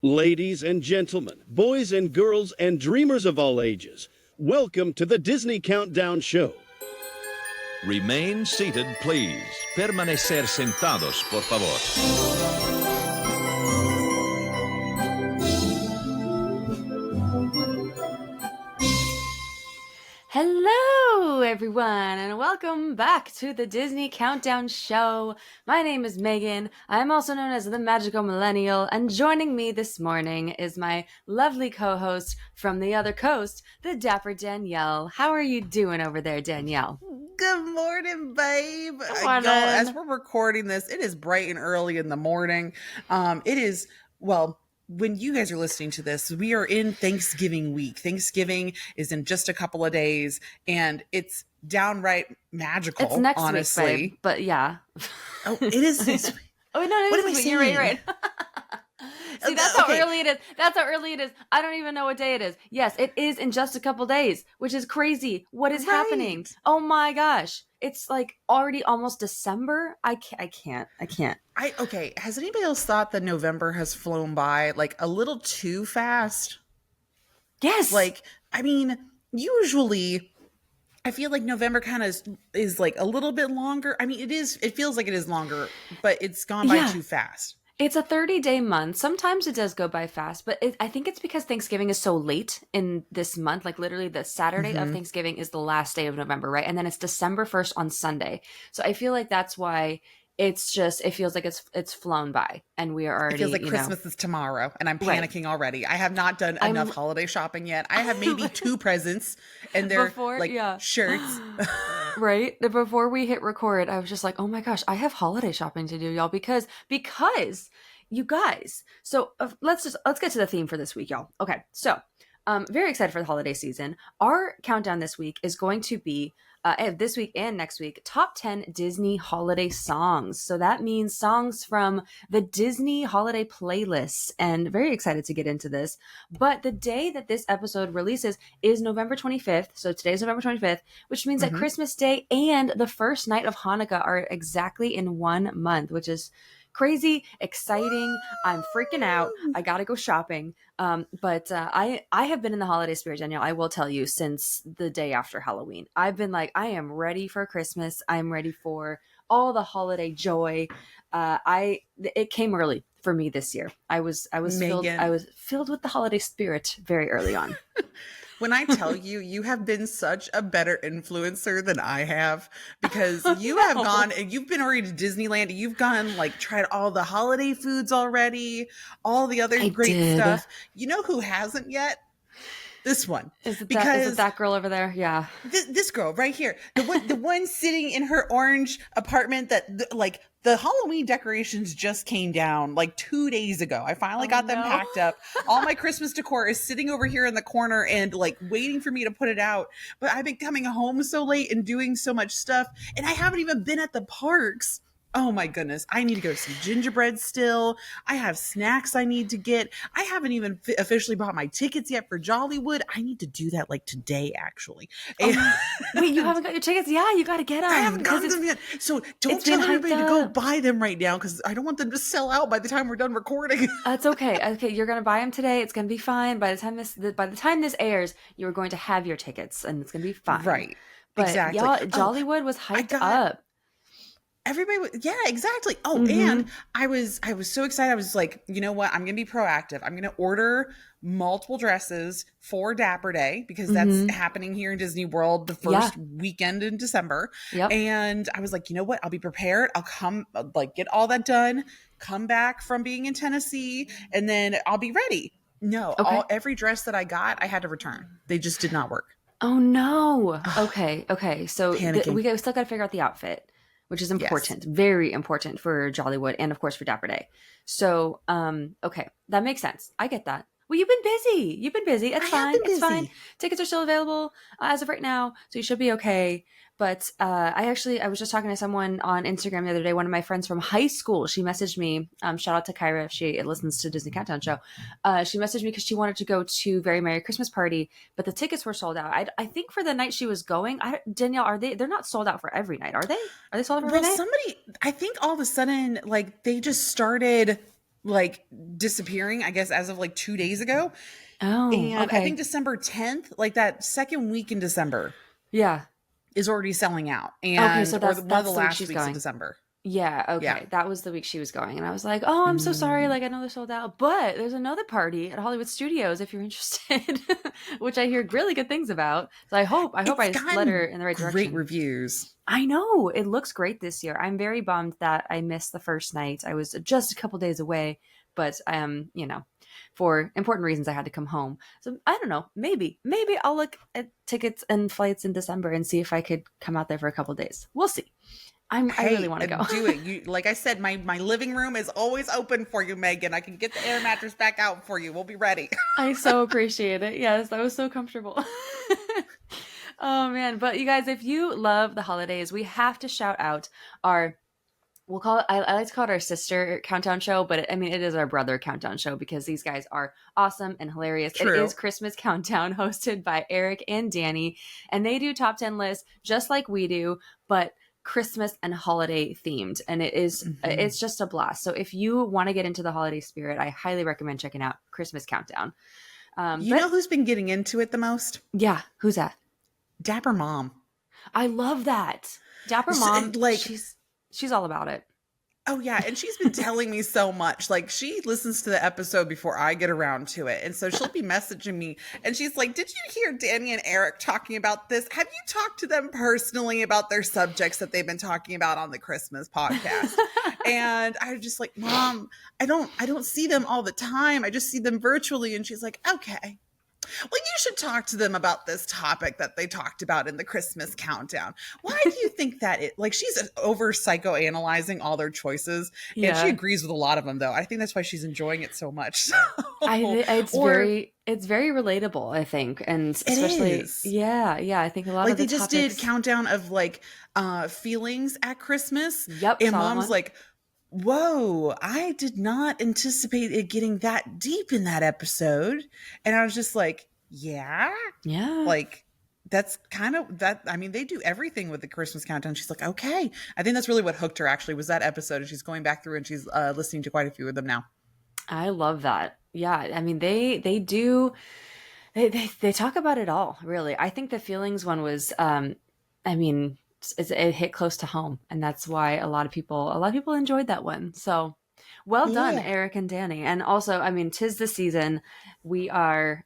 Ladies and gentlemen, boys and girls, and dreamers of all ages, welcome to the Disney Countdown Show. Remain seated, please. Permanecer sentados, por favor. Hello, everyone, and welcome back to the Disney Countdown Show. My name is Megan. I'm also known as the Magical Millennial, and joining me this morning is my lovely co-host from the other coast, the Dapper Danielle. How are you doing over there, Danielle? Good morning, babe. Good morning. Y'all, as we're recording this, it is bright and early in the morning. When you guys are listening to this, we are in Thanksgiving week. Thanksgiving is in just a couple of days, and it's downright magical. It's next honestly. week, babe, but yeah. Oh, it is. Oh, no, What am I saying? You're right. See, that's how early it is. That's how early it is. I don't even know what day it is. Yes, it is in just a couple days, which is crazy. What is happening? Oh my gosh. It's like already almost December. I can't. Okay, has anybody else thought that November has flown by like a little too fast? Yes. Like, I mean, usually I feel like November kind of is like a little bit longer. I mean, it feels like it is longer, but it's gone by too fast. It's a 30-day month. Sometimes it does go by fast, but I think it's because Thanksgiving is so late in this month. Like literally the Saturday of Thanksgiving is the last day of November, right? And then it's December 1st on Sunday. So I feel like that's why it feels like it's flown by, and we are already. It feels like Christmas is tomorrow, and I'm panicking already. I have not done enough holiday shopping yet. I have maybe 2 presents, and they're shirts. Right before we hit record, I was just like, "Oh my gosh, I have holiday shopping to do, y'all!" Because you guys. So let's get to the theme for this week, y'all. Okay, so very excited for the holiday season. Our countdown this week is going to be. This week and next week, top 10 Disney holiday songs. So that means songs from the Disney holiday playlists, and very excited to get into this. But the day that this episode releases is November 25th. So today's November 25th, which means that Christmas Day and the first night of Hanukkah are exactly in 1 month, which is crazy, exciting. I'm freaking out. I gotta go shopping. But I have been in the holiday spirit, Danielle, I will tell you, since the day after Halloween. I've been like, I am ready for Christmas. I'm ready for all the holiday joy. It came early for me this year. I was filled with the holiday spirit very early on. When I tell you, you have been such a better influencer than I have, because you have gone and you've been already to Disneyland. You've gone tried all the holiday foods already, all the other great stuff. You know who hasn't yet? This one. Is it that girl over there? Yeah. This girl right here. The one sitting in her orange apartment that the Halloween decorations just came down 2 days ago. I finally got them packed up. All my Christmas decor is sitting over here in the corner and waiting for me to put it out. But I've been coming home so late and doing so much stuff, and I haven't even been at the parks. Oh my goodness. I need to go see gingerbread still. I have snacks I need to get. I haven't even officially bought my tickets yet for Jollywood. I need to do that today, actually. Wait, you haven't got your tickets? Yeah, you got to get them. I haven't gotten them yet. So don't tell everybody to go buy them right now, because I don't want them to sell out by the time we're done recording. That's okay. Okay, you're going to buy them today. It's going to be fine. By the time this airs, you're going to have your tickets, and it's going to be fine. Right. But exactly. Y'all, Jollywood was hyped up. Everybody was, yeah, exactly. Oh, and I was so excited. I was like, you know what? I'm going to be proactive. I'm going to order multiple dresses for Dapper Day, because that's happening here in Disney World the first weekend in December. Yep. And I was like, you know what? I'll be prepared. I'll come, get all that done, come back from being in Tennessee, and then I'll be ready. No, every dress that I got, I had to return. They just did not work. Oh no. Okay. So we still got to figure out the outfit, which is important, very important for Jollywood and of course for Dapper Day. So, okay, that makes sense. I get that. Well, you've been busy. It's fine. It's fine. Tickets are still available as of right now, so you should be okay. But I was just talking to someone on Instagram the other day, one of my friends from high school. She messaged me, shout out to Kyra if she listens to Disney Countdown Show. She messaged me because she wanted to go to Very Merry Christmas Party, but the tickets were sold out. I think for the night she was going, Danielle, they're not sold out for every night, are they? Are they sold out for every night? I think all of a sudden, they just started like disappearing, I guess, as of like 2 days ago. Oh, And okay. I think December 10th, like that second week in December, Yeah. is already selling out. Okay, And so or that's one of the the week last she's weeks of going. December. Yeah, okay. Yeah. That was the week she was going. And I was like, oh, I'm so sorry. Like, I know they're sold out, but there's another party at Hollywood Studios if you're interested, which I hear really good things about. So I hope I It's led her gotten in the right great direction. reviews. I know. It looks great this year. I'm very bummed that I missed the first night. I was just a couple days away, but you know, for important reasons I had to come home. So I don't know. Maybe I'll look at tickets and flights in December and see if I could come out there for a couple days. We'll see. I really want to go. Do it. You, like I said, my living room is always open for you, Megan. I can get the air mattress back out for you. We'll be ready. I so appreciate it. Yes, that was so comfortable. Oh man, but you guys, if you love the holidays, we have to shout out our we'll call it I like to call it our sister countdown show, but I mean it is our brother countdown show because these guys are awesome and hilarious. True. It is Christmas Countdown hosted by Eric and Danny, and they do top 10 lists just like we do, but Christmas and holiday themed, and it's just a blast. So if you want to get into the holiday spirit, I highly recommend checking out Christmas Countdown. You know who's been getting into it the most? Yeah, who's that? Dapper Mom. I love that. Dapper Mom, like she's all about it. Oh yeah, and she's been telling me so much. Like she listens to the episode before I get around to it. And so she'll be messaging me and she's like, "Did you hear Danny and Eric talking about this? Have you talked to them personally about their subjects that they've been talking about on the Christmas podcast?" And I was just like, "Mom, I don't see them all the time. I just see them virtually." And she's like, "Okay. Well, you should talk to them about this topic that they talked about in the Christmas countdown. Why do you think that it, like, she's over psychoanalyzing all their choices. Yeah. And she agrees with a lot of them, though. I think that's why she's enjoying it so much. So. It's very relatable, I think. And especially, yeah, I think a lot like of the they just topics... did countdown of like feelings at Christmas. Yep. And Mom's like, whoa, I did not anticipate it getting that deep in that episode. And I was just like, yeah. Like, that's kind of that. I mean, they do everything with the Christmas countdown. She's like, okay. I think that's really what hooked her, actually, was that episode. And she's going back through and she's listening to quite a few of them now. I love that. Yeah. I mean, they talk about it all, really. I think the feelings one was, it hit close to home, and that's why a lot of people enjoyed that one. So well done, Eric and Danny. And also, I mean, 'tis the season. We're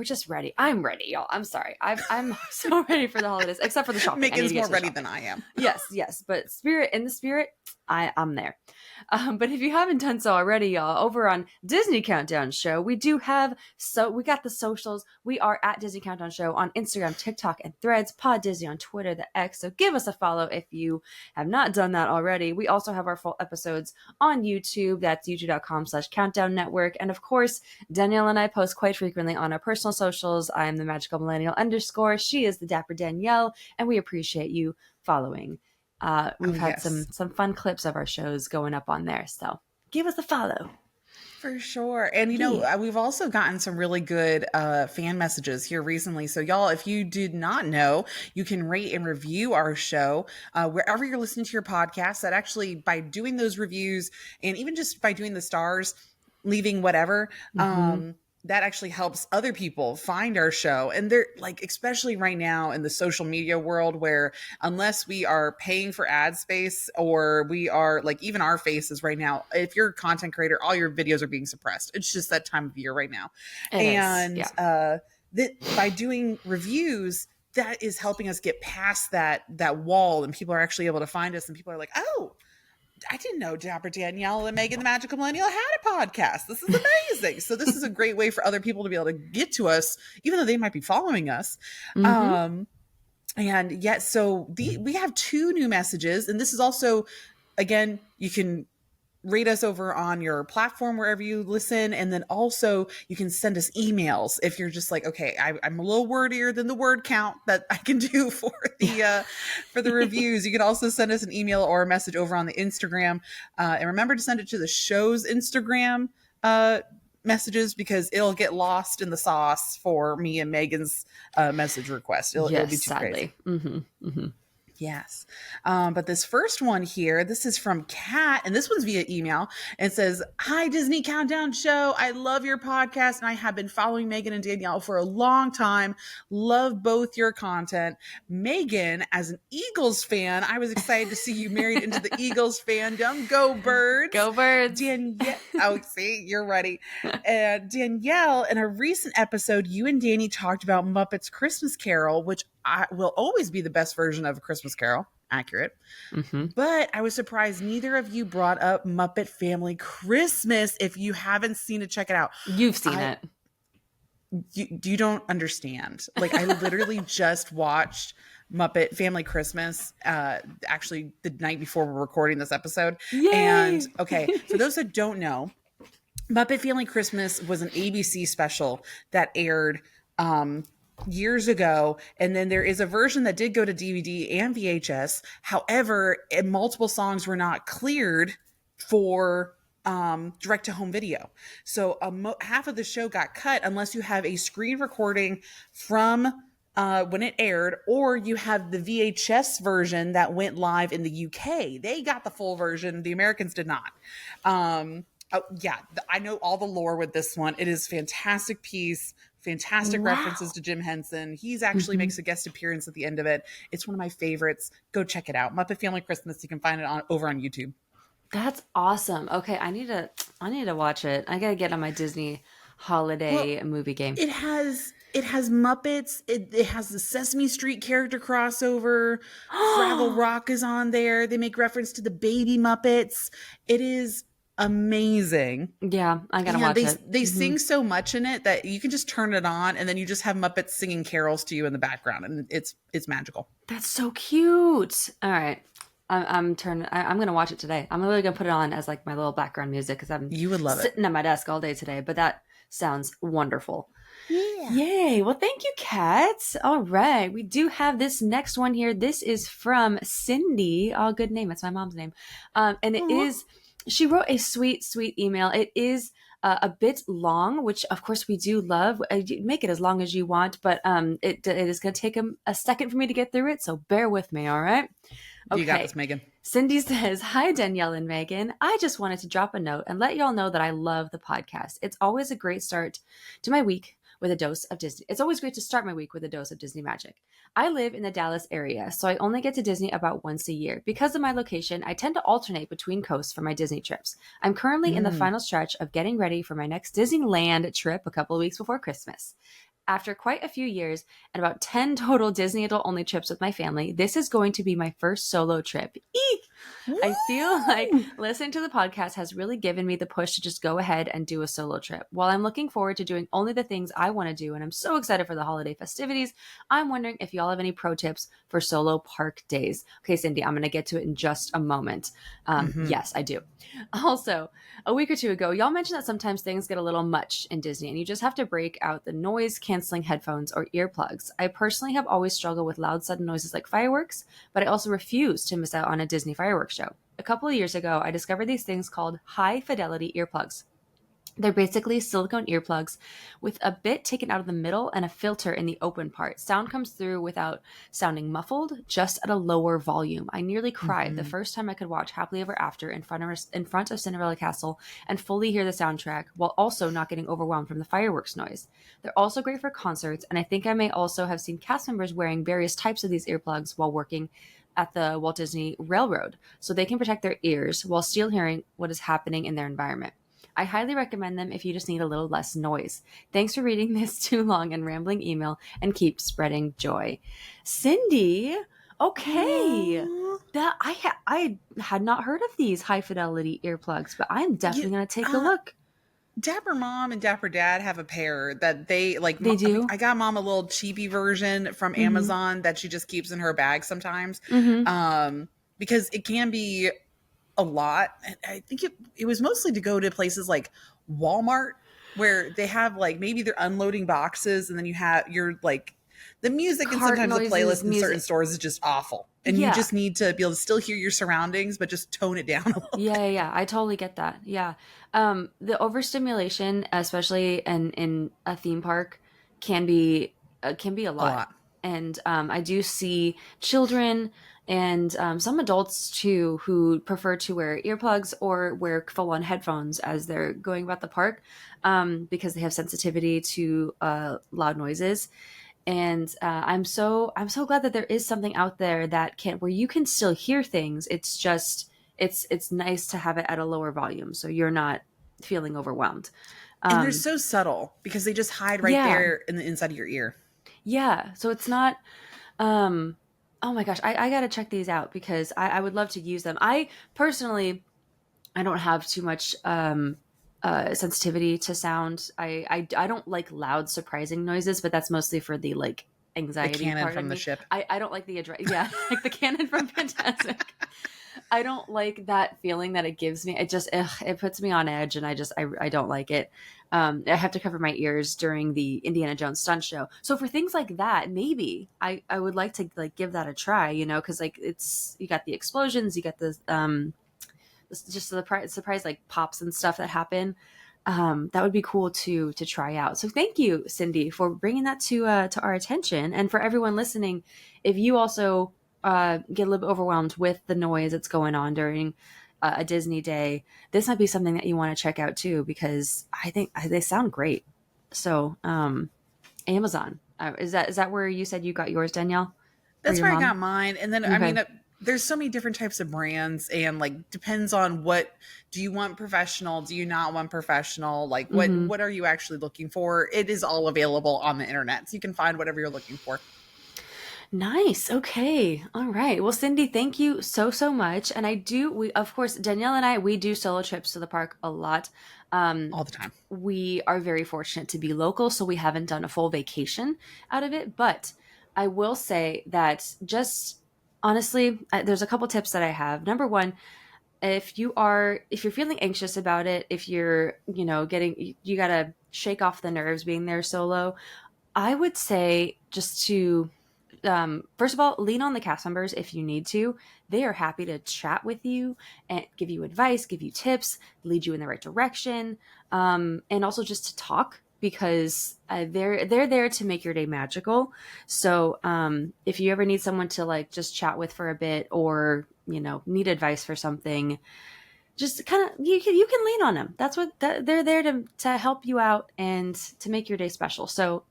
just ready. I'm ready, y'all. I'm sorry. I'm so ready for the holidays, except for the shopping. Megan's more ready than I am. Yes. But in the spirit, I'm there. But if you haven't done so already, y'all, over on Disney Countdown Show, we got the socials. We are at Disney Countdown Show on Instagram, TikTok, and Threads, Pod Disney on Twitter, the X. So give us a follow if you have not done that already. We also have our full episodes on YouTube. That's youtube.com/Countdown Network. And of course, Danielle and I post quite frequently on our personal socials. I'm the Magical Millennial _. She is the Dapper Danielle, and we appreciate you following. We've had some fun clips of our shows going up on there, so give us a follow. For sure. And, we've also gotten some really good fan messages here recently. So, y'all, if you did not know, you can rate and review our show wherever you're listening to your podcast. That actually, by doing those reviews and even just by doing the stars, leaving whatever, that actually helps other people find our show. And they're like, especially right now in the social media world, where unless we are paying for ad space or we are like, even our faces right now, if you're a content creator, all your videos are being suppressed. It's just that time of year right now. That by doing reviews, that is helping us get past that wall, and people are actually able to find us, and people are like, oh, I didn't know Dapper Danielle and Megan the Magical Millennial had a podcast. This is amazing. So this is a great way for other people to be able to get to us, even though they might be following us. And yet, so we have 2 new messages, and this is also, again, you can rate us over on your platform wherever you listen, and then also you can send us emails if you're just like, okay, I'm a little wordier than the word count that I can do for the reviews. You can also send us an email or a message over on the Instagram, and remember to send it to the show's Instagram messages, because it'll get lost in the sauce for me and Megan's message request. It'll be too crazy. Yes. But this first one here, this is from Kat, and this one's via email. It says, "Hi, Disney Countdown Show. I love your podcast, and I have been following Megan and Danielle for a long time. Love both your content. Megan, as an Eagles fan, I was excited to see you married into the Eagles fandom. Go Birds. Go Birds. Danielle, oh, see, you're ready. Danielle, in a recent episode, you and Danny talked about Muppets Christmas Carol, which will always be the best version of a Christmas Carol. Accurate. Mm-hmm. But I was surprised neither of you brought up Muppet Family Christmas. If you haven't seen it, check it out. You've seen it. You don't understand. Like, I literally just watched Muppet Family Christmas actually the night before we're recording this episode. Yay! And okay, for those that don't know, Muppet Family Christmas was an ABC special that aired years ago, and then there is a version that did go to DVD and VHS. However, multiple songs were not cleared for direct to home video, so half of the show got cut unless you have a screen recording from when it aired, or you have the VHS version that went live in the UK. They got the full version. The Americans did not. Yeah, I know all the lore with this one. It is fantastic piece. Fantastic references to Jim Henson. He's actually makes a guest appearance at the end of it. It's one of my favorites. Go check it out. Muppet Family Christmas. You can find it over on YouTube. That's awesome. Okay, I need to watch it. I gotta get on my Disney holiday movie game. It has Muppets. It has the Sesame Street character crossover. Fraggle Rock is on there. They make reference to the baby Muppets. It is amazing. Yeah, I gotta watch it. They sing so much in it that you can just turn it on and then you just have Muppets singing carols to you in the background, and it's magical. That's so cute. All right, I'm gonna watch it today. I'm really gonna put it on as like my little background music because you would love sitting at my desk all day today. But that sounds wonderful. Yeah. Yay. Well, thank you, Kat. All right. We do have this next one here. This is from Cindy. Oh, good name. It's my mom's name. And it is. She wrote a sweet, sweet email. It is a bit long, which of course we do love. Make it as long as you want, but it is going to take a second for me to get through it. So bear with me. All right. Okay. You got this, Megan. Cindy says, "Hi, Danielle and Megan. I just wanted to drop a note and let y'all know that I love the podcast. It's always a great start to my week with a dose of Disney. It's always great to start my week with a dose of Disney magic. I live in the Dallas area, so I only get to Disney about once a year. Because of my location, I tend to alternate between coasts for my Disney trips. I'm currently in the final stretch of getting ready for my next Disneyland trip a couple of weeks before Christmas. After quite a few years and about 10 total Disney adult-only trips with my family, this is going to be my first solo trip. Eek! I feel like listening to the podcast has really given me the push to just go ahead and do a solo trip. While I'm looking forward to doing only the things I want to do, and I'm so excited for the holiday festivities, I'm wondering if y'all have any pro tips for solo park days. Okay, Cindy, I'm going to get to it in just a moment. Yes, I do. Also, a week or two ago, y'all mentioned that sometimes things get a little much in Disney, and you just have to break out the noise-canceling headphones or earplugs. I personally have always struggled with loud, sudden noises like fireworks, but I also refuse to miss out on a Disney fireworks show. A couple of years ago, I discovered these things called high-fidelity earplugs. They're basically silicone earplugs with a bit taken out of the middle and a filter in the open part. Sound comes through without sounding muffled, just at a lower volume. I nearly cried the first time I could watch Happily Ever After in front of Cinderella Castle and fully hear the soundtrack while also not getting overwhelmed from the fireworks noise. They're also great for concerts, and I think I may also have seen cast members wearing various types of these earplugs while working at the Walt Disney Railroad, so they can protect their ears while still hearing what is happening in their environment. I highly recommend them if you just need a little less noise. Thanks for reading this too long and rambling email, and keep spreading joy. Cindy, okay. That I had not heard of these high fidelity earplugs, but I'm definitely going to take a look. Dapper Mom and Dapper Dad have a pair that they like. They do? I got Mom a little cheapy version from Amazon that she just keeps in her bag sometimes, because it can be a lot. I think it was mostly to go to places like Walmart where they have like maybe they're unloading boxes, and then you have your like the music and Cart sometimes noises, the playlist in music. certain stores is just awful, and you just need to be able to still hear your surroundings but just tone it down a little bit. Yeah, I totally get that. Yeah. The overstimulation, especially in a theme park, can be a lot. And I do see children and some adults too who prefer to wear earplugs or wear full-on headphones as they're going about the park, because they have sensitivity to loud noises. And I'm so glad that there is something out there that can where you can still hear things. It's just it's nice to have it at a lower volume so you're not feeling overwhelmed. And they're Um, so subtle because they just hide right yeah, there in the inside of your ear. yeah. So it's not. Um, oh my gosh, I gotta check these out because I would love to use them. I personally, I don't have too much sensitivity to sound. I don't like loud, surprising noises, but that's mostly for the like The anxiety cannon part of from the me. ship. I don't like the yeah, like the cannon from Fantastic. I don't like that feeling that it gives me. It just it puts me on edge, and I don't like it. I have to cover my ears during the Indiana Jones stunt show. So for things like that, maybe I would like to like give that a try, because like it's you got the explosions, you got the just the surprise like pops and stuff that happen. That would be cool to try out. So thank you, Cindy, for bringing that to our attention, and for everyone listening. If you also get a little bit overwhelmed with the noise that's going on during a Disney day, this might be something that you want to check out too, because I think they sound great. So Amazon, is that where you said you got yours, Danielle, or That's your where I mom? got mine. And then, I Okay. mean, there's so many different types of brands, and like depends on what do you want professional? Do you not want professional? Like Mm-hmm. what are you actually looking for? It is all available on the internet, so you can find whatever you're looking for Nice. Okay. All right. Well, Cindy, thank you so much. And we, of course, Danielle and I, we do solo trips to the park a lot. Um, all the time. we are very fortunate to be local, so we haven't done a full vacation out of it. But I will say that just honestly, there's a couple tips that I have. Number one, if you're feeling anxious about it, if you're, getting, you got to shake off the nerves being there solo, I would say just to first of all, lean on the cast members if you need to. They are happy to chat with you and give you advice, give you tips, lead you in the right direction, and also just to talk, because they're there to make your day magical. So if you ever need someone to like just chat with for a bit, or need advice for something, just kind of you can lean on them. That's what they're there to help you out and to make your day special. So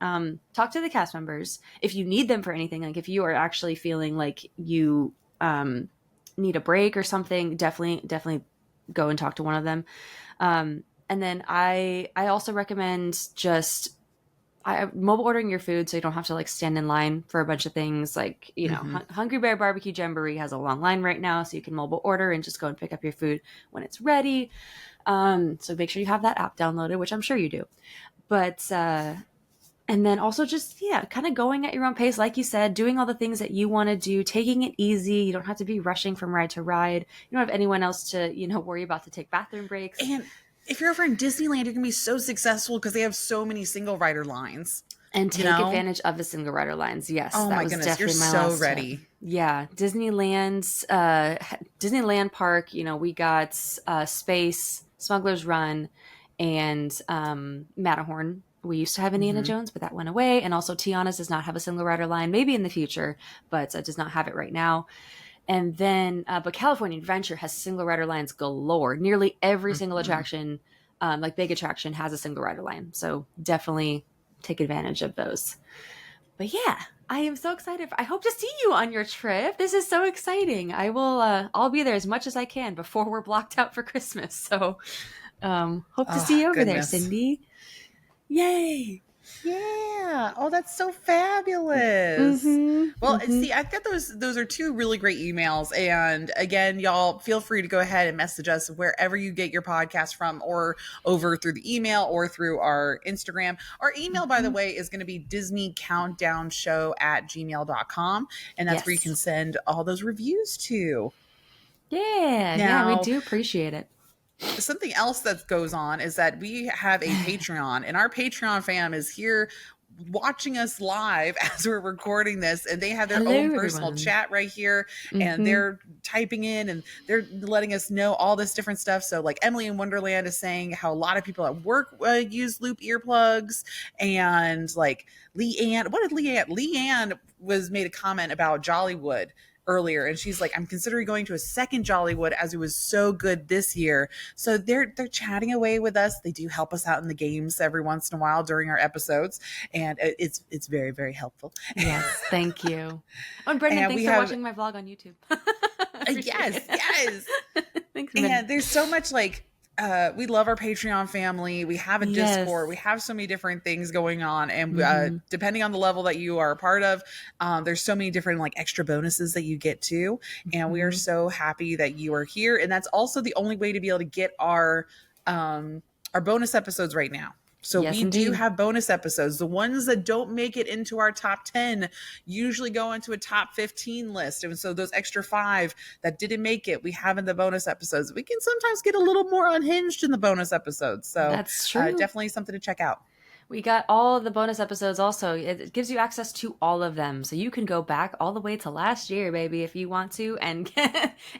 talk to the cast members if you need them for anything. Like if you are actually feeling like you need a break or something, definitely go and talk to one of them. And then I also recommend just mobile ordering your food, so you don't have to like stand in line for a bunch of things. Like Hungry Bear Barbecue Jamboree has a long line right now, so you can mobile order and just go and pick up your food when it's ready. So make sure you have that app downloaded, which I'm sure you do. But and then also just kind of going at your own pace, like you said, doing all the things that you want to do, taking it easy. You don't have to be rushing from ride to ride. You don't have anyone else to worry about to take bathroom breaks. And if you're over in Disneyland, you're gonna be so successful because they have so many single rider lines. And take advantage of the single rider lines. Yes, Oh that my was goodness, you're definitely my so last ready. tip. Yeah, Disneyland Park. We got Space, Smuggler's Run, and Matterhorn. We used to have Indiana Jones, but that went away. And also Tiana's does not have a single rider line. Maybe in the future, but does not have it right now. And then, but California Adventure has single rider lines galore. Nearly every single attraction, like big attraction, has a single rider line. So definitely take advantage of those. But yeah, I am so excited. I hope to see you on your trip. This is so exciting. I'll be there as much as I can before we're blocked out for Christmas. So hope to see you over there, Cindy. Yay. Yeah. Oh, that's so fabulous. Well, see, I've got those are two really great emails. And again, y'all feel free to go ahead and message us wherever you get your podcast from, or over through the email or through our Instagram. Our email, by the way, is going to be disneycountdownshow@gmail.com. And that's where you can send all those reviews to. Yeah, we do appreciate it. Something else that goes on is that we have a Patreon, and our Patreon fam is here watching us live as we're recording this, and they have their own personal chat right here, and they're typing in and they're letting us know all this different stuff. So like Emily in Wonderland is saying how a lot of people at work use loop earplugs, and like Leanne, what did Leanne was made a comment about Jollywood earlier, and she's like, I'm considering going to a second Jollywood as it was so good this year. So they're chatting away with us. They do help us out in the games every once in a while during our episodes, and it's very, very helpful. Yes, thank you. Oh, and Brendan, And thanks we for have- watching my vlog on YouTube. Yes. Thanks, Brendan. And there's so much like we love our Patreon family. We have a Yes. Discord. We have so many different things going on. And depending on the level that you are a part of, there's so many different like extra bonuses that you get too. And we are so happy that you are here. And that's also the only way to be able to get our bonus episodes right now. So Yes, we indeed. do have bonus episodes. The ones that don't make it into our top 10 usually go into a top 15 list. And so those extra 5 that didn't make it, we have in the bonus episodes. We can sometimes get a little more unhinged in the bonus episodes. So That's true. Definitely something to check out. We got all the bonus episodes also. It gives you access to all of them. So you can go back all the way to last year, baby, if you want to, and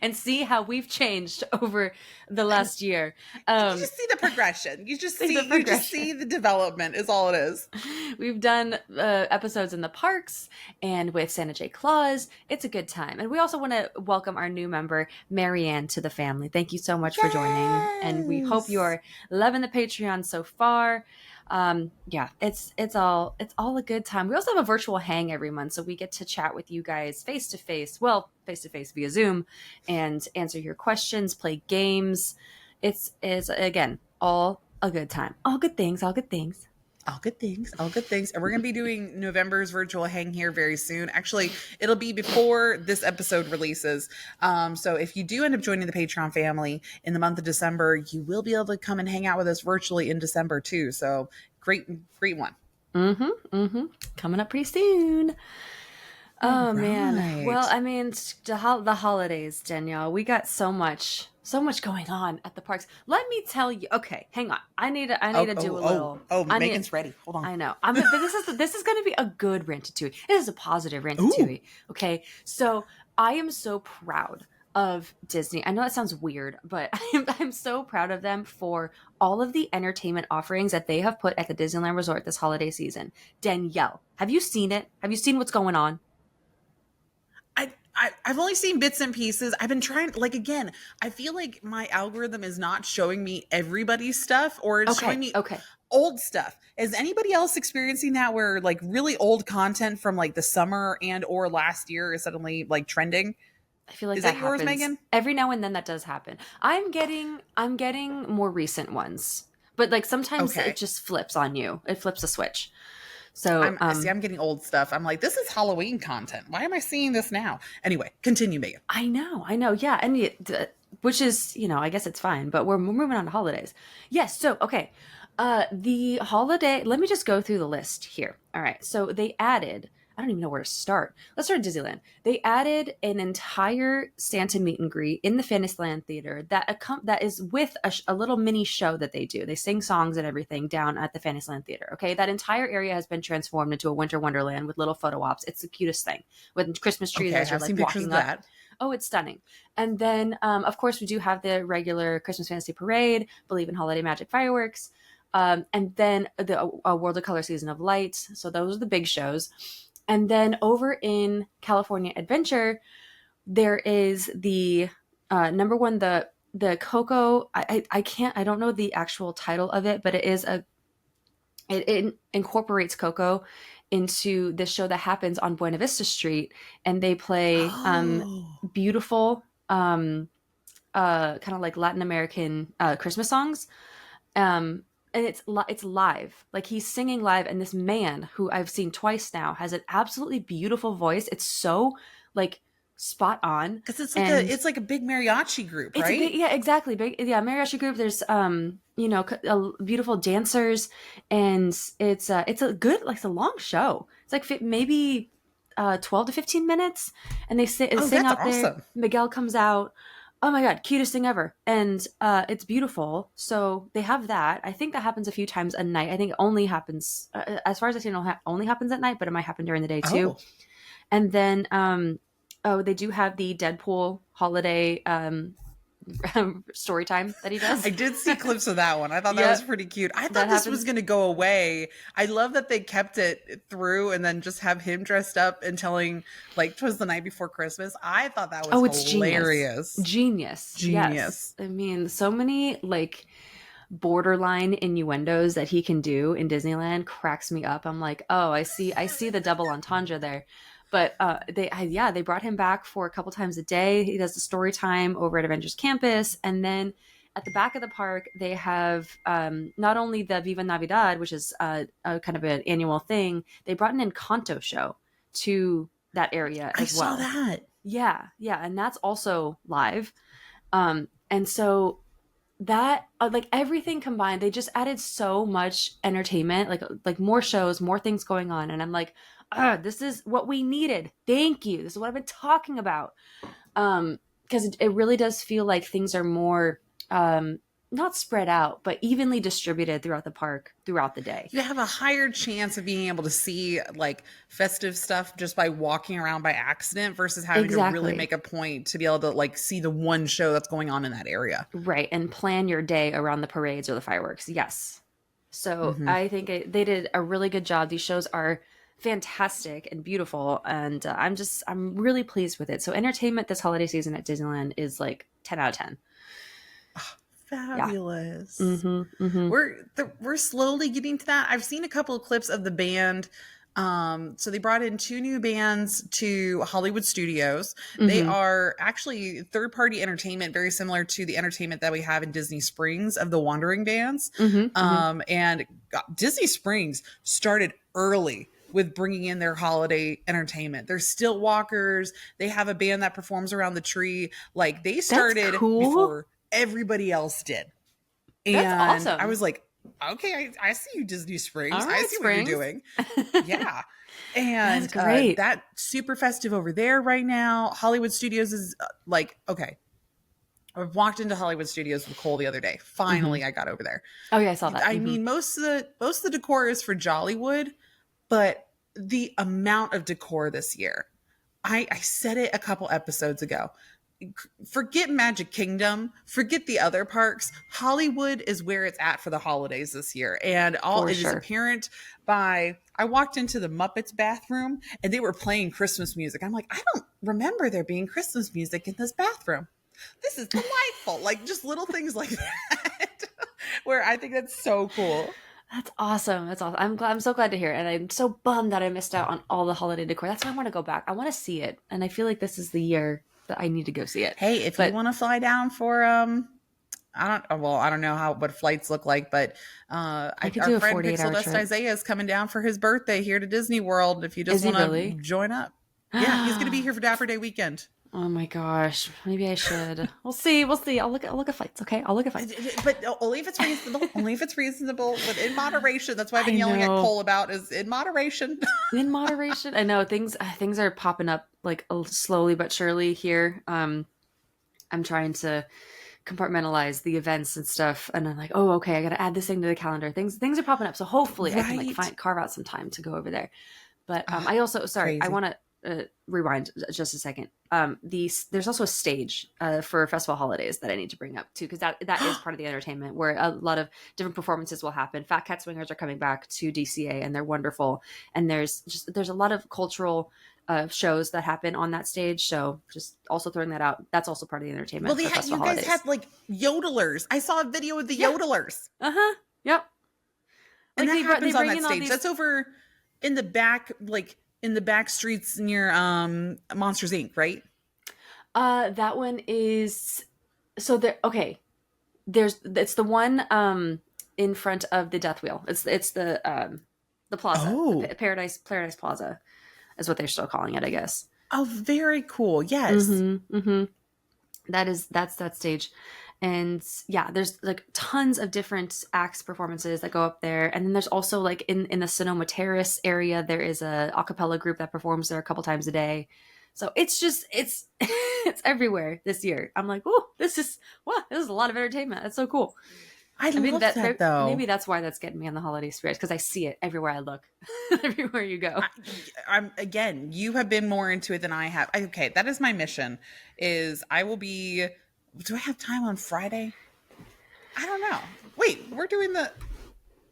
and see how we've changed over the last year. You just see the progression. You just see the development is all it is. We've done episodes in the parks and with Santa J. Claus. It's a good time. And we also want to welcome our new member, Marianne, to the family. Thank you so much for joining. And we hope you are loving the Patreon so far. Yeah, it's all a good time. We also have a virtual hang every month, so we get to chat with you guys face to face via Zoom, and answer your questions, play games. It's again all a good time. All good things. All good things. And we're going to be doing November's virtual hang here very soon. Actually, it'll be before this episode releases. So if you do end up joining the Patreon family in the month of December, you will be able to come and hang out with us virtually in December too. So great one. Coming up pretty soon. Oh, man. right. Well, I mean, the holidays, Danielle, we got so much going on at the parks. Let me tell you. Okay, hang on. I need to do a little. Megan's ready. Hold on. I know. But this is going to be a good Ratatouille. It is a positive Ratatouille. Okay, so I am so proud of Disney. I know that sounds weird, but I'm so proud of them for all of the entertainment offerings that they have put at the Disneyland Resort this holiday season. Danielle, have you seen it? Have you seen what's going on? I've only seen bits and pieces. I've been trying, like, again, I feel like my algorithm is not showing me everybody's stuff, or it's showing me old stuff. Is anybody else experiencing that where like really old content from like the summer and or last year is suddenly like trending? I feel like is that that yours, happens. Megan? Every now and then that does happen. I'm getting more recent ones, but like sometimes it just flips on you. It flips a switch. So I'm getting old stuff. I'm like, this is Halloween content. Why am I seeing this now? Anyway, continue, Megan. I know. Yeah. And which is, I guess it's fine, but we're moving on to holidays. Yes. So, okay. The holiday, let me just go through the list here. All right. So they added, I don't even know where to start. Let's start at Disneyland. They added an entire Santa meet and greet in the Fantasyland Theater that is with a little mini show that they do. They sing songs and everything down at the Fantasyland Theater. Okay, that entire area has been transformed into a winter wonderland with little photo ops. It's the cutest thing with Christmas trees as you're like walking up. Oh, it's stunning. And then, of course, we do have the regular Christmas Fantasy Parade, Believe in Holiday Magic Fireworks, and then the World of Color Season of Light. So those are the big shows. And then over in California Adventure, there is the number one, the Coco. I don't know the actual title of it, but it incorporates Coco into this show that happens on Buena Vista Street, and they play beautiful kind of like Latin American Christmas songs. And it's live. Like he's singing live, and this man who I've seen twice now has an absolutely beautiful voice. It's so like spot on because it's like a big mariachi group, right? Yeah, exactly. Big, yeah, mariachi group. There's beautiful dancers, and it's a good, like, it's a long show. It's like maybe 12 to 15 minutes, and they sing out there. Awesome. Miguel comes out. Oh my God, cutest thing ever. And it's beautiful. So they have that. I think that happens a few times a night. I think it only happens, as far as I see, it only happens at night, but it might happen during the day too. And then, they do have the Deadpool holiday story time that he does. I did see clips of that one. I thought that Yep. was pretty cute. I thought That this happens. was going to go away. I love that they kept it through and then just have him dressed up and telling, like, 'twas the night before Christmas. I thought that was It's hilarious. Genius. Yes. I mean, so many like borderline innuendos that he can do in Disneyland cracks me up. I'm like, oh, I see the double entendre there. But they brought him back for a couple times a day. He does the story time over at Avengers Campus, and then at the back of the park they have not only the Viva Navidad, which is a kind of an annual thing. They brought an Encanto show to that area as well. I saw that. Yeah, and that's also live. And so that like everything combined, they just added so much entertainment, like more shows, more things going on, and I'm like, this is what we needed. Thank you. This is what I've been talking about. Because it really does feel like things are more not spread out, but evenly distributed throughout the park throughout the day. You have a higher chance of being able to see like festive stuff just by walking around by accident versus having to really make a point to be able to like see the one show that's going on in that area. Right. And plan your day around the parades or the fireworks. Yes. So I think they did a really good job. These shows are fantastic and beautiful. And I'm really pleased with it. So entertainment this holiday season at Disneyland is like 10 out of 10. Fabulous. Yeah. We're slowly getting to that. I've seen a couple of clips of the band. So they brought in 2 new bands to Hollywood Studios. They are actually third-party entertainment, very similar to the entertainment that we have in Disney Springs of the Wandering Bands. And Disney Springs started early with bringing in their holiday entertainment. They're still walkers. They have a band that performs around the tree. Like they started before everybody else did. And That's awesome. I was like, okay, I see you, Disney Springs. All right, I see Springs. what you're doing. Yeah. And That's great. That super festive over there right now. Hollywood Studios is like, okay. I walked into Hollywood Studios with Cole the other day. Finally, I got over there. Oh yeah, I saw that. I mean, most of the decor is for Jollywood, but the amount of decor this year, I said it a couple episodes ago. Forget Magic Kingdom, forget the other parks. Hollywood is where it's at for the holidays this year. And is apparent by, I walked into the Muppets bathroom and they were playing Christmas music. I'm like, I don't remember there being Christmas music in this bathroom. This is delightful. Like just little things like that where I think that's so cool. That's awesome. I'm so glad to hear it. And I'm so bummed that I missed out on all the holiday decor. That's why I want to go back. I want to see it. And I feel like this is the year that I need to go see it. Hey, if you want to fly down for I don't know what flights look like, but our friend Pixel Dust Isaiah is coming down for his birthday here to Disney World. If you just want to join up. Yeah, he's going to be here for Dapper Day weekend. Oh my gosh, maybe I should. We'll see. I'll look at flights. Okay, I'll look at flights, but only if it's reasonable. But in moderation. That's why I've been yelling at Cole about is in moderation. In moderation. I know things are popping up like slowly but surely here. I'm trying to compartmentalize the events and stuff, and I'm like, oh, okay, I got to add this thing to the calendar. Things are popping up, so hopefully I can carve out some time to go over there. But I also I want to. Rewind just a second. There's also a stage for festival holidays that I need to bring up too, because that is part of the entertainment where a lot of different performances will happen. Fat Cat Swingers are coming back to DCA and they're wonderful, and there's a lot of cultural shows that happen on that stage. So just also throwing that out. That's also part of the entertainment. Well, for festival you guys holidays. had like yodelers. I saw a video of the yodelers. Yep. And that happens on that stage. That's over in the back, like in the back streets near Monsters Inc., right? That one is it's the one in front of the Death Wheel. It's the plaza. The Paradise Plaza is what they're still calling it, I guess. Oh, very cool. Yes. That's that stage. And yeah, there's like tons of different acts performances that go up there. And then there's also like in the Sonoma Terrace area, there is a cappella group that performs there a couple times a day. So it's it's everywhere this year. I'm like, oh, this is a lot of entertainment. That's so cool. I love that though. Maybe that's why that's getting me on the holiday spirit, because I see it everywhere I look, everywhere you go. Again, you have been more into it than I have. Okay, that is my mission. Is I will be do I have time on Friday? I don't know. Wait, we're doing the.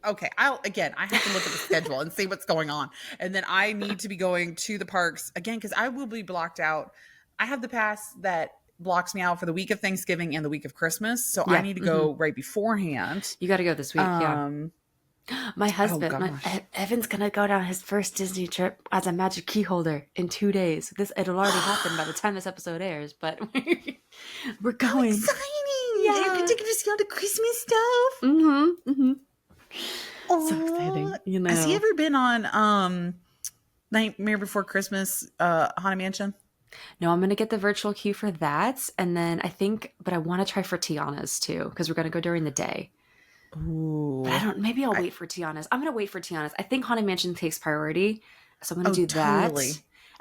Okay, I have to look at the schedule and see what's going on. And then I need to be going to the parks again because I will be blocked out. I have the pass that blocks me out for the week of Thanksgiving and the week of Christmas. So I need to go right beforehand. You got to go this week. My husband, Evan's going to go down his first Disney trip as a magic key holder in 2 days. It'll already happen by the time this episode airs, but we're going. Exciting! Yeah, you can take you to see all the Christmas stuff. So exciting. You know. Has he ever been on Nightmare Before Christmas, Haunted Mansion? No, I'm going to get the virtual queue for that. And then but I want to try for Tiana's too, because we're going to go during the day. Ooh. But maybe I'll wait for Tiana's. I'm going to wait for Tiana's. I think Haunted Mansion takes priority. So I'm going to do that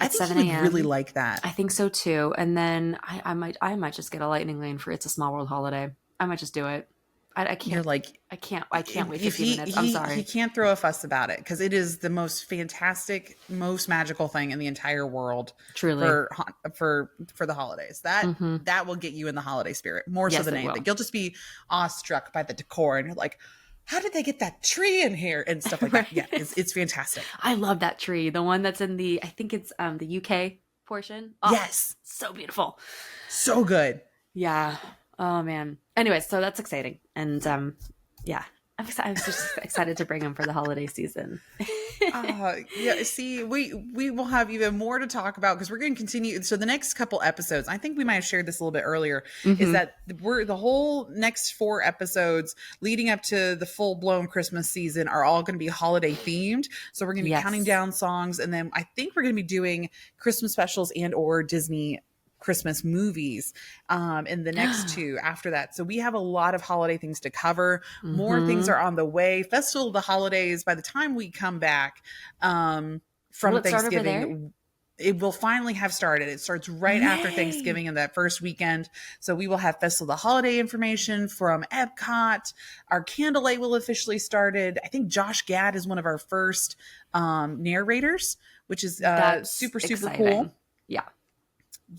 at 7 a.m. I think really like that. I think so too. And then I might just get a lightning lane for It's a Small World holiday. I might just do it. I can't. You're like, I can't wait 15 minutes. I'm sorry. He can't throw a fuss about it because it is the most fantastic, most magical thing in the entire world. Truly, for the holidays. That will get you in the holiday spirit more so than anything. You'll just be awestruck by the decor, and you're like, how did they get that tree in here and stuff like that? Yeah, it's fantastic. I love that tree. The one that's in I think it's the UK portion. Oh, yes, so beautiful, so good. Yeah. Oh man. Anyway, so that's exciting, and yeah, I'm just excited to bring them for the holiday season. Yeah. See, we will have even more to talk about because we're going to continue. So the next couple episodes, I think we might have shared this a little bit earlier, is that the whole next 4 episodes leading up to the full blown Christmas season are all going to be holiday themed. So we're going to be counting down songs, and then I think we're going to be doing Christmas specials and or Disney Christmas movies in the next 2 after that. So we have a lot of holiday things to cover. More things are on the way. Festival of the Holidays, by the time we come back from Thanksgiving, it will finally have started. It starts right after Thanksgiving and that first weekend. So we will have Festival of the Holiday information from Epcot. Our Candlelight will officially started. I think Josh Gad is one of our first narrators, which is super exciting. Cool. Yeah.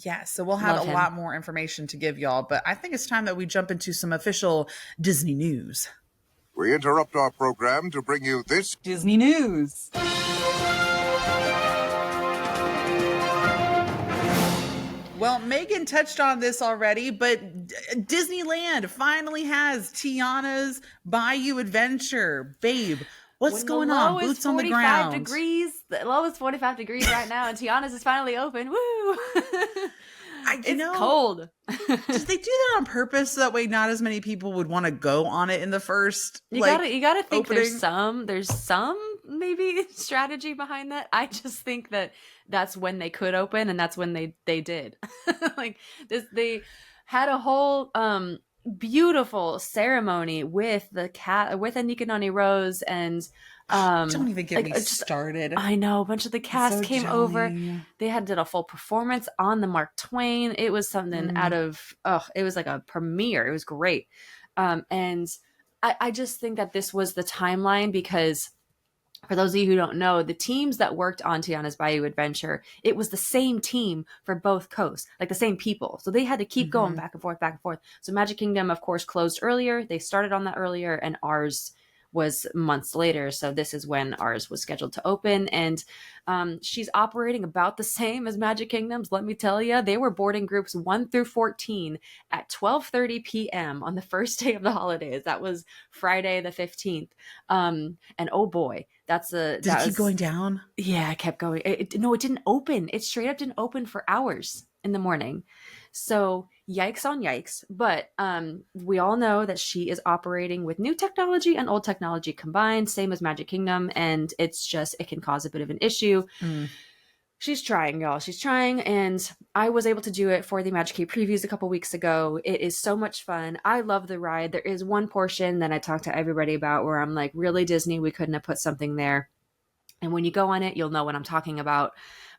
Yeah, so we'll have a lot more information to give y'all, but I think it's time that we jump into some official Disney news. We interrupt our program to bring you this Disney news. Well, Megan touched on this already, but Disneyland finally has Tiana's Bayou Adventure. Babe, what's going on? Boots on the ground. The lowest 45 degrees right now, and Tiana's is finally open. Woo! It's cold. Did they do that on purpose so that way not as many people would want to go on it in the first? You gotta think opening? there's some maybe strategy behind that. I just think that's when they could open, and that's when they did. Like this, they had a whole beautiful ceremony with Anika Noni Rose and don't even get me started. I know a bunch of the cast came over. They did a full performance on the Mark Twain. It was something it was like a premiere. It was great. And I just think that this was the timeline because for those of you who don't know, the teams that worked on Tiana's Bayou Adventure, it was the same team for both coasts, like the same people. So they had to keep going back and forth. So Magic Kingdom, of course, closed earlier. They started on that earlier, and ours was months later. So this is when ours was scheduled to open. And she's operating about the same as Magic Kingdom's. Let me tell you, they were boarding groups 1 through 14 at 12:30 p.m. on the first day of the holidays. That was Friday the 15th. And oh boy, did it keep going down? Yeah, it kept going. It didn't open. It straight up didn't open for hours in the morning. So yikes on yikes. But we all know that she is operating with new technology and old technology combined, same as Magic Kingdom. And it can cause a bit of an issue. She's trying, y'all. She's trying. And I was able to do it for the Magic Key previews a couple weeks ago. It is so much fun. I love the ride. There is one portion that I talked to everybody about where I'm like, really, Disney, we couldn't have put something there. And when you go on it, you'll know what I'm talking about.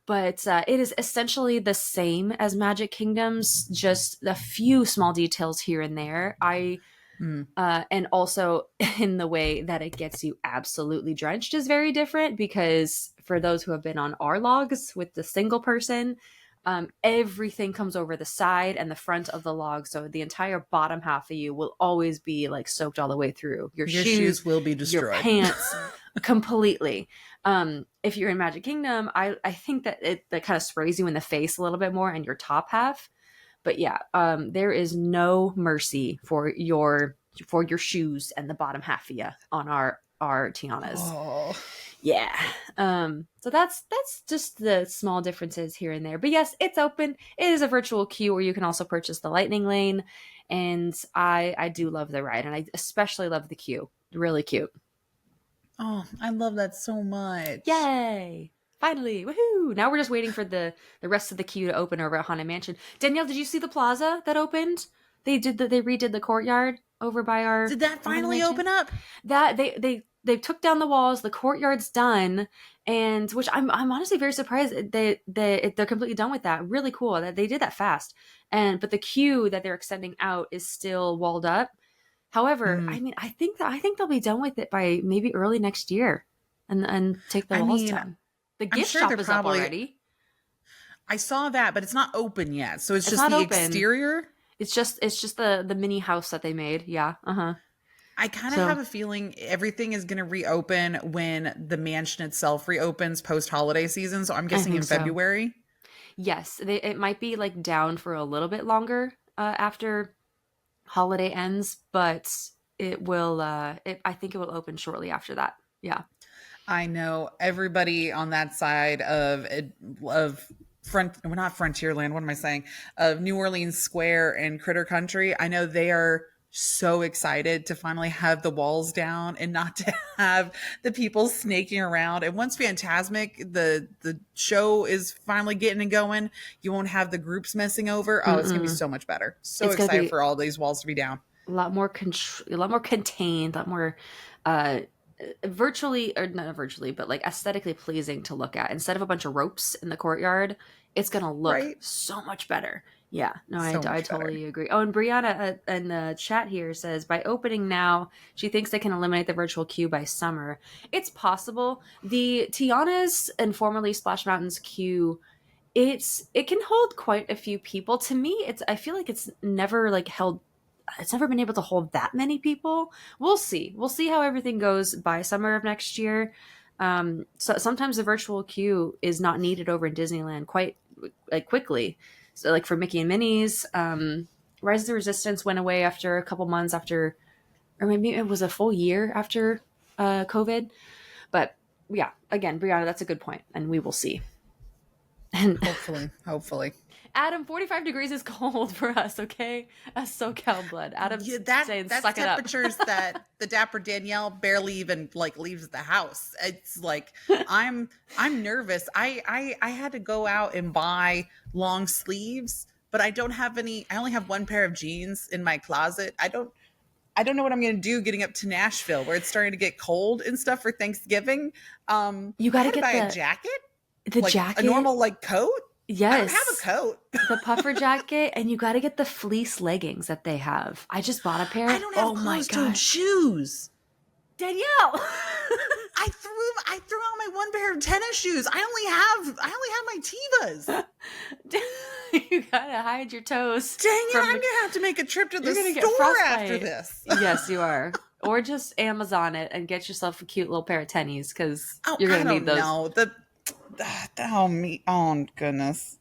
But it is essentially the same as Magic Kingdom's, just a few small details here and there. And also in the way that it gets you absolutely drenched is very different, because for those who have been on our logs with the single person, Everything comes over the side and the front of the log, so the entire bottom half of you will always be like soaked all the way through. Your shoes will be destroyed. your pants, completely. If you're in Magic Kingdom, I think that that kind of sprays you in the face a little bit more and your top half. But yeah, there is no mercy for your shoes and the bottom half of you on our Tianas. Oh. Yeah. So that's just the small differences here and there. But yes, it's open. It is a virtual queue where you can also purchase the lightning lane. And I do love the ride, and I especially love the queue. Really cute. Oh, I love that so much. Yay. Finally. Woohoo. Now we're just waiting for the rest of the queue to open over at Haunted Mansion. Danielle, did you see the plaza that opened? They redid the courtyard over by our Did that finally open up? That they took down the walls, the courtyard's done, and which I'm honestly very surprised they're completely done with that. Really cool that they did that fast. But the queue that they're extending out is still walled up. However, I mean, I think they'll be done with it by maybe early next year, and take the walls down. The gift shop is up already. I saw that, but it's not open yet. So it's just not the open. Exterior. It's just the mini house that they made. Yeah. I kind of have a feeling everything is going to reopen when the mansion itself reopens post holiday season. So I'm guessing in February. Yes, it might be like down for a little bit longer after holiday ends, but it will. I think it will open shortly after that. Yeah. I know everybody on that side of not Frontierland. What am I saying? Of New Orleans Square and Critter Country. I know they are so excited to finally have the walls down and not to have the people snaking around. And once Fantasmic, the show is finally getting and going, you won't have the groups messing over. Oh, it's gonna be so much better. So excited for all these walls to be down. A lot more contained, a lot more virtually, or not virtually, but like aesthetically pleasing to look at. Instead of a bunch of ropes in the courtyard, it's gonna look so much better. Yeah, no, I totally agree. Oh, and Brianna in the chat here says, by opening now, she thinks they can eliminate the virtual queue by summer. It's possible. The Tiana's and formerly Splash Mountain's queue, it can hold quite a few people. To me, I feel like it's never been able to hold that many people. We'll see. We'll see how everything goes by summer of next year. So sometimes the virtual queue is not needed over in Disneyland quite quickly. So like for Mickey and Minnie's, Rise of the Resistance went away after a couple months after, or maybe it was a full year after COVID. But yeah, again, Brianna, that's a good point, and we will see. And hopefully. Adam, 45 degrees is cold for us, okay? As SoCal blood. Adam's saying, that's suck it up. temperatures that the Dapper Danielle barely even leaves the house. It's like I'm nervous. I had to go out and buy long sleeves, but I don't have any. I only have one pair of jeans in my closet. I don't know what I'm going to do getting up to Nashville where it's starting to get cold and stuff for Thanksgiving. You got to buy a jacket. The jacket, a normal coat. Yes. I don't have a coat. The puffer jacket, and you got to get the fleece leggings that they have. I just bought a pair. I don't have closed-toed shoes. Danielle. I threw out my one pair of tennis shoes. I only have my Tevas. You gotta hide your toes. Dang it! I'm gonna have to make a trip to the store after this. Yes, you are. Or just Amazon it and get yourself a cute little pair of tennies, because you're gonna need those. Oh goodness.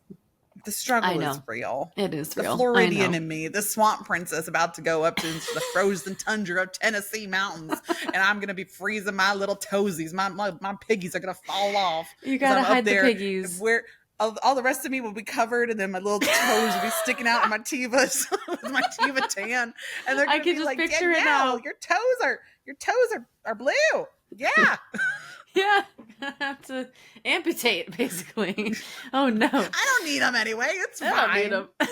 The struggle is real. It is real. The Floridian in me, the swamp princess about to go up to the frozen tundra of Tennessee mountains, and I'm going to be freezing my little toesies. My piggies are going to fall off. You got to hide the piggies. Where all the rest of me will be covered, and then my little toes will be sticking out in my Tevas with my Teva tan. And they're going to be like, picture it now. Your toes are blue. Yeah. Yeah, I have to amputate, basically. Oh, no. I don't need them anyway. It's fine. I don't need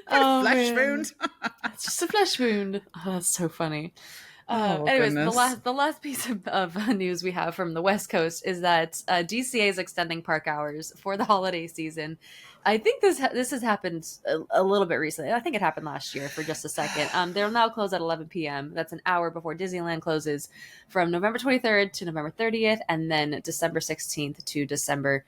them. Flesh wound. It's just a flesh wound. Oh, that's so funny. Anyways, the last piece of news we have from the West Coast is that DCA is extending park hours for the holiday season. I think this has happened a little bit recently. I think it happened last year for just a second. They'll now close at 11 p.m. That's an hour before Disneyland closes, from November 23rd to November 30th, and then December 16th to December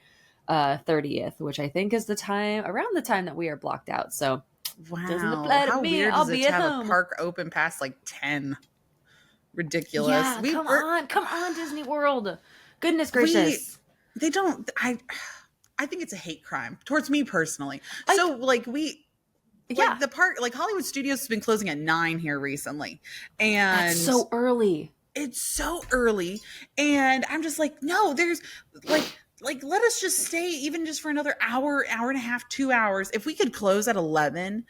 30th, which I think is around the time that we are blocked out. So doesn't Wow. apply to How me. weird I'll is it be to at have home. a park open past like 10? Ridiculous. Yeah, come on, Disney World. Goodness We gracious. they don't I think it's a hate crime towards me personally. I- So like we Yeah, like the park, like Hollywood Studios has been closing at 9 here recently. that's And so early. it's so early. And I'm just like, no, there's like let us just stay even just for another hour, hour and a half, 2 hours. If we could close at 11,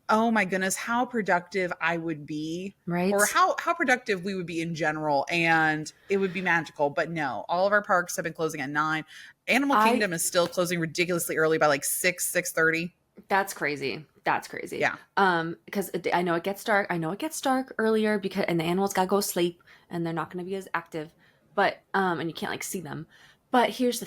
oh my goodness, how productive I would be. Right. Or how productive we would be in general, and it would be magical. But no, all of our parks have been closing at 9. Animal Kingdom is still closing ridiculously early by like 6:30. That's crazy. That's crazy. Yeah. Because I know it gets dark. I know it gets dark earlier and the animals gotta go sleep and they're not gonna be as active. But and you can't like see them. But here's the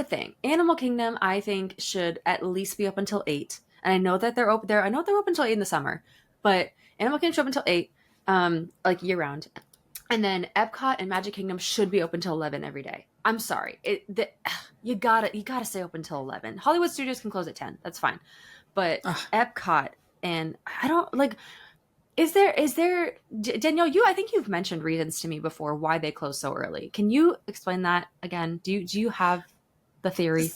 thing. Animal Kingdom, I think, should at least be up until 8. And I know that they're open there. I know they're open until 8 in the summer, but Animal Kingdom should open until 8, like year round. And then Epcot and Magic Kingdom should be open till 11 every day. I'm sorry. You gotta stay open till 11. Hollywood Studios can close at 10. That's fine. But Epcot, and I don't like, is there Danielle, I think you've mentioned reasons to me before why they close so early. Can you explain that again? Do you have the theory?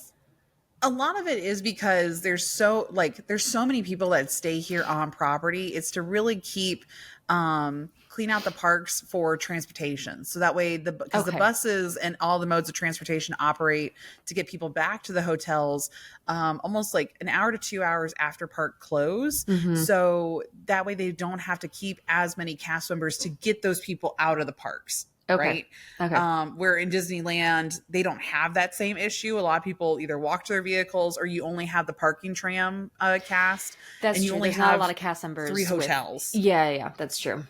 A lot of it is because there's so many people that stay here on property. It's to really keep clean out the parks for transportation, so that way the buses and all the modes of transportation operate to get people back to the hotels almost like an hour to 2 hours after park close. So that way they don't have to keep as many cast members to get those people out of the parks. Right. Okay. Where in Disneyland, they don't have that same issue. A lot of people either walk to their vehicles, or you only have the parking tram cast. That's and you true. only There's have not a lot of cast members. 3 hotels. Yeah, that's true.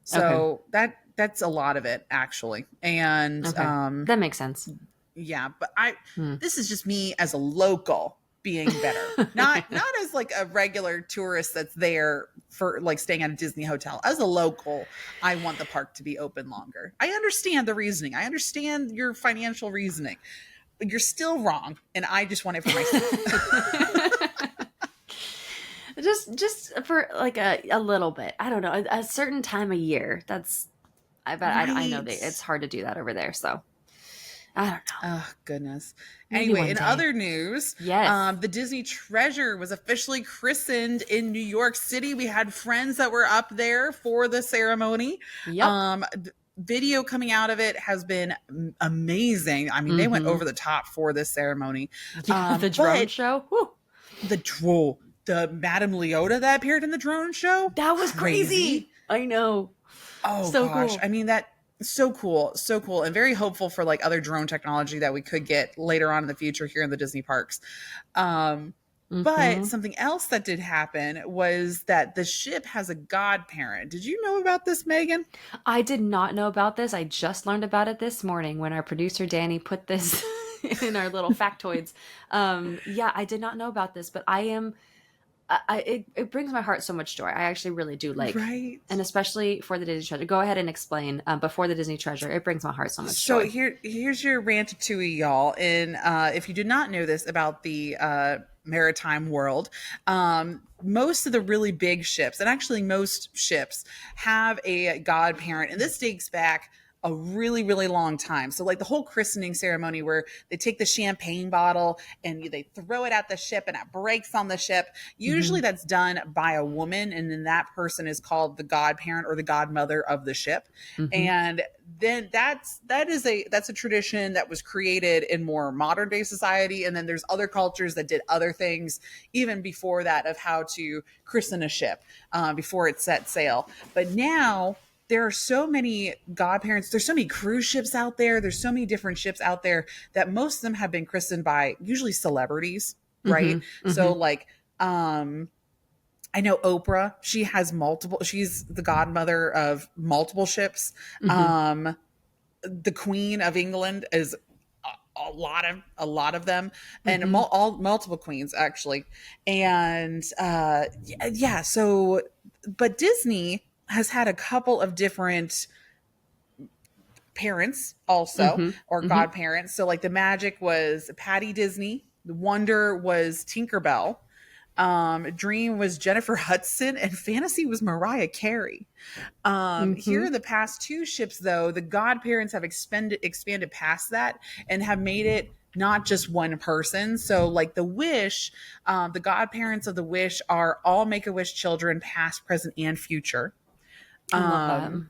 So that's a lot of it, actually. And that makes sense. Yeah, but this is just me as a local being better, not as like a regular tourist that's there for like staying at a Disney hotel. As a local, I want the park to be open longer. I understand the reasoning. I understand your financial reasoning, but you're still wrong, and I just want it for myself. just for like a little bit. I don't know, a certain time of year. I know that it's hard to do that over there. So I don't know. Oh, goodness. Maybe Anyway, one in day. other news, Yes. the Disney Treasure was officially christened in New York City. We had friends that were up there for the ceremony. Yep. Video coming out of it has been amazing. I mean, they went over the top for this ceremony. The drone show. Whew. The Madame Leota that appeared in the drone show. That was crazy. I know. Oh, So gosh. cool. I mean, so cool, and very hopeful for like other drone technology that we could get later on in the future here in the Disney parks. But something else that did happen was that the ship has a godparent. Did you know about this, Megan? I did not know about this. I just learned about it this morning when our producer Danny put this in our little factoids. Yeah, I did not know about this, but it brings my heart so much joy. I actually really do like, right? And especially for the Disney Treasure. Go ahead and explain before the Disney Treasure. It brings my heart so much joy. So here's your ratatouille, y'all. And if you did not know this about the maritime world, most of the really big ships, and actually most ships, have a godparent, and this dates back a really, really long time. So like the whole christening ceremony where they take the champagne bottle and they throw it at the ship and it breaks on the ship. Usually that's done by a woman, and then that person is called the godparent or the godmother of the ship. And then that's a tradition that was created in more modern day society. And then there's other cultures that did other things even before that of how to christen a ship before it set sail. But now there are so many godparents. There's so many cruise ships out there. There's so many different ships out there that most of them have been christened by usually celebrities, right? So like, I know Oprah, she's the godmother of multiple ships. The Queen of England is a lot of them, and multiple queens actually. And yeah, so, but Disney has had a couple of different parents also, or godparents. So like the Magic was Patty Disney, the Wonder was Tinkerbell, Dream was Jennifer Hudson, and Fantasy was Mariah Carey. Here are the past two ships, though. The godparents have expanded past that and have made it not just one person. So, like the Wish, the godparents of the Wish are all Make-A-Wish children, past, present, and future. I love that.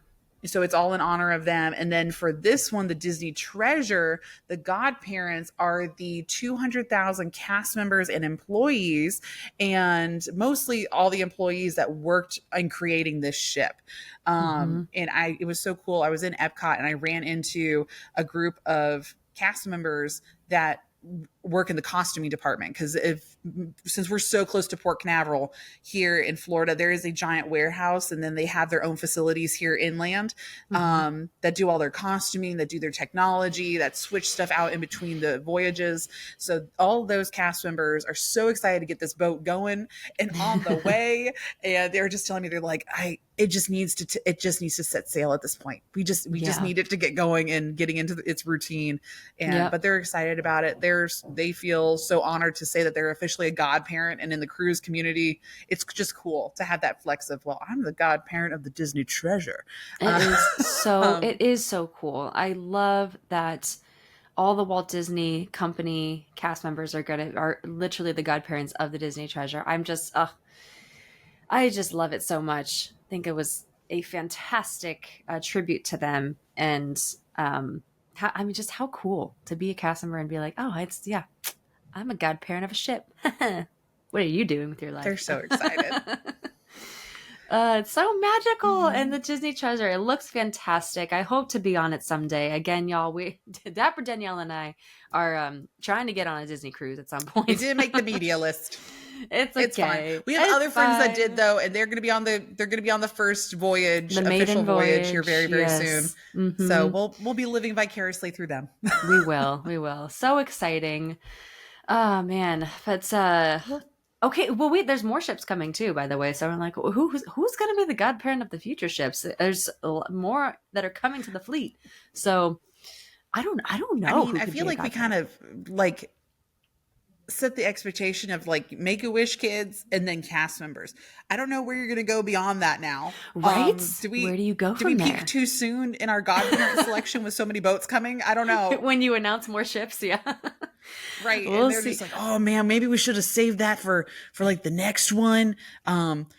So it's all in honor of them. And then for this one, the Disney Treasure, the godparents are the 200,000 cast members and employees, and mostly all the employees that worked in creating this ship. And it was so cool. I was in Epcot and I ran into a group of cast members that work in the costuming department, because since we're so close to Port Canaveral here in Florida, there is a giant warehouse, and then they have their own facilities here inland that do all their costuming, that do their technology, that switch stuff out in between the voyages. So all of those cast members are so excited to get this boat going and on the way, and they're just telling me, they're like, it just needs to set sail at this point. We just need it to get going and getting into its routine. And but they're excited about it. They feel so honored to say that they're officially a godparent, and in the cruise community, it's just cool to have that flex of, well, I'm the godparent of the Disney Treasure. It is so cool. I love that all the Walt Disney Company cast members are literally the godparents of the Disney Treasure. I just love it so much. I think it was a fantastic tribute to them, and how cool to be a cast member and be like, oh, I'm a godparent of a ship. What are you doing with your life? They're so excited. It's so magical. And the Disney Treasure, it looks fantastic. I hope to be on it someday. Again, y'all, Dapper, Danielle, and I are trying to get on a Disney cruise at some point. We didn't make the media list. It's fine. We have other friends that did, though, and they're going to be on the first voyage, the official voyage here very, very soon. So we'll be living vicariously through them. We will. So exciting. Oh man, but okay. Well, wait. There's more ships coming too, by the way. So I'm like, who's going to be the godparent of the future ships? There's a lot more that are coming to the fleet. So I don't know. I feel like we kind of like set the expectation of like Make-A-Wish kids and then cast members. I don't know where you're going to go beyond that now. Right? Where do you go from there? Do we peak too soon in our godparent selection with so many boats coming? I don't know. When you announce more ships, yeah. Right. And they're just like, oh man, maybe we should have saved that for like the next one.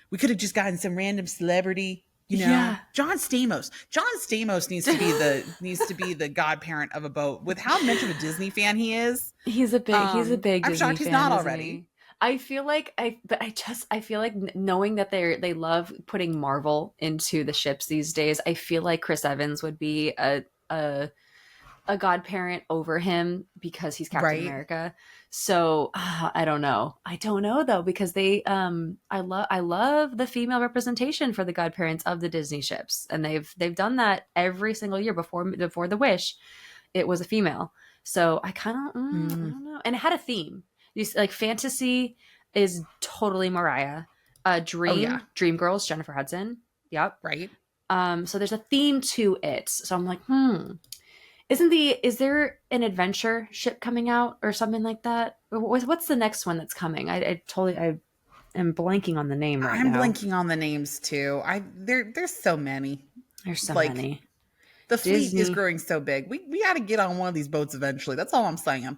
We could have just gotten some random celebrity. John Stamos. John Stamos needs to be the godparent of a boat. With how much of a Disney fan he is, he's a big. I'm Disney shocked he's fan, not already. He? I feel like knowing that they love putting Marvel into the ships these days. I feel like Chris Evans would be a godparent over him because he's Captain America. So I don't know though, because they I love the female representation for the godparents of the Disney ships, and they've done that every single year. Before the Wish, it was a female. So I kind of I don't know, and it had a theme. Like Fantasy is totally Mariah. Dream Girls, Jennifer Hudson. Yep. Right. So there's a theme to it. So I'm like, is there an adventure ship coming out or something like that? What's the next one that's coming? I am blanking on the name right now. I'm blanking on the names too. There's so many. There's so many. The fleet is growing so big. We got to get on one of these boats eventually. That's all I'm saying.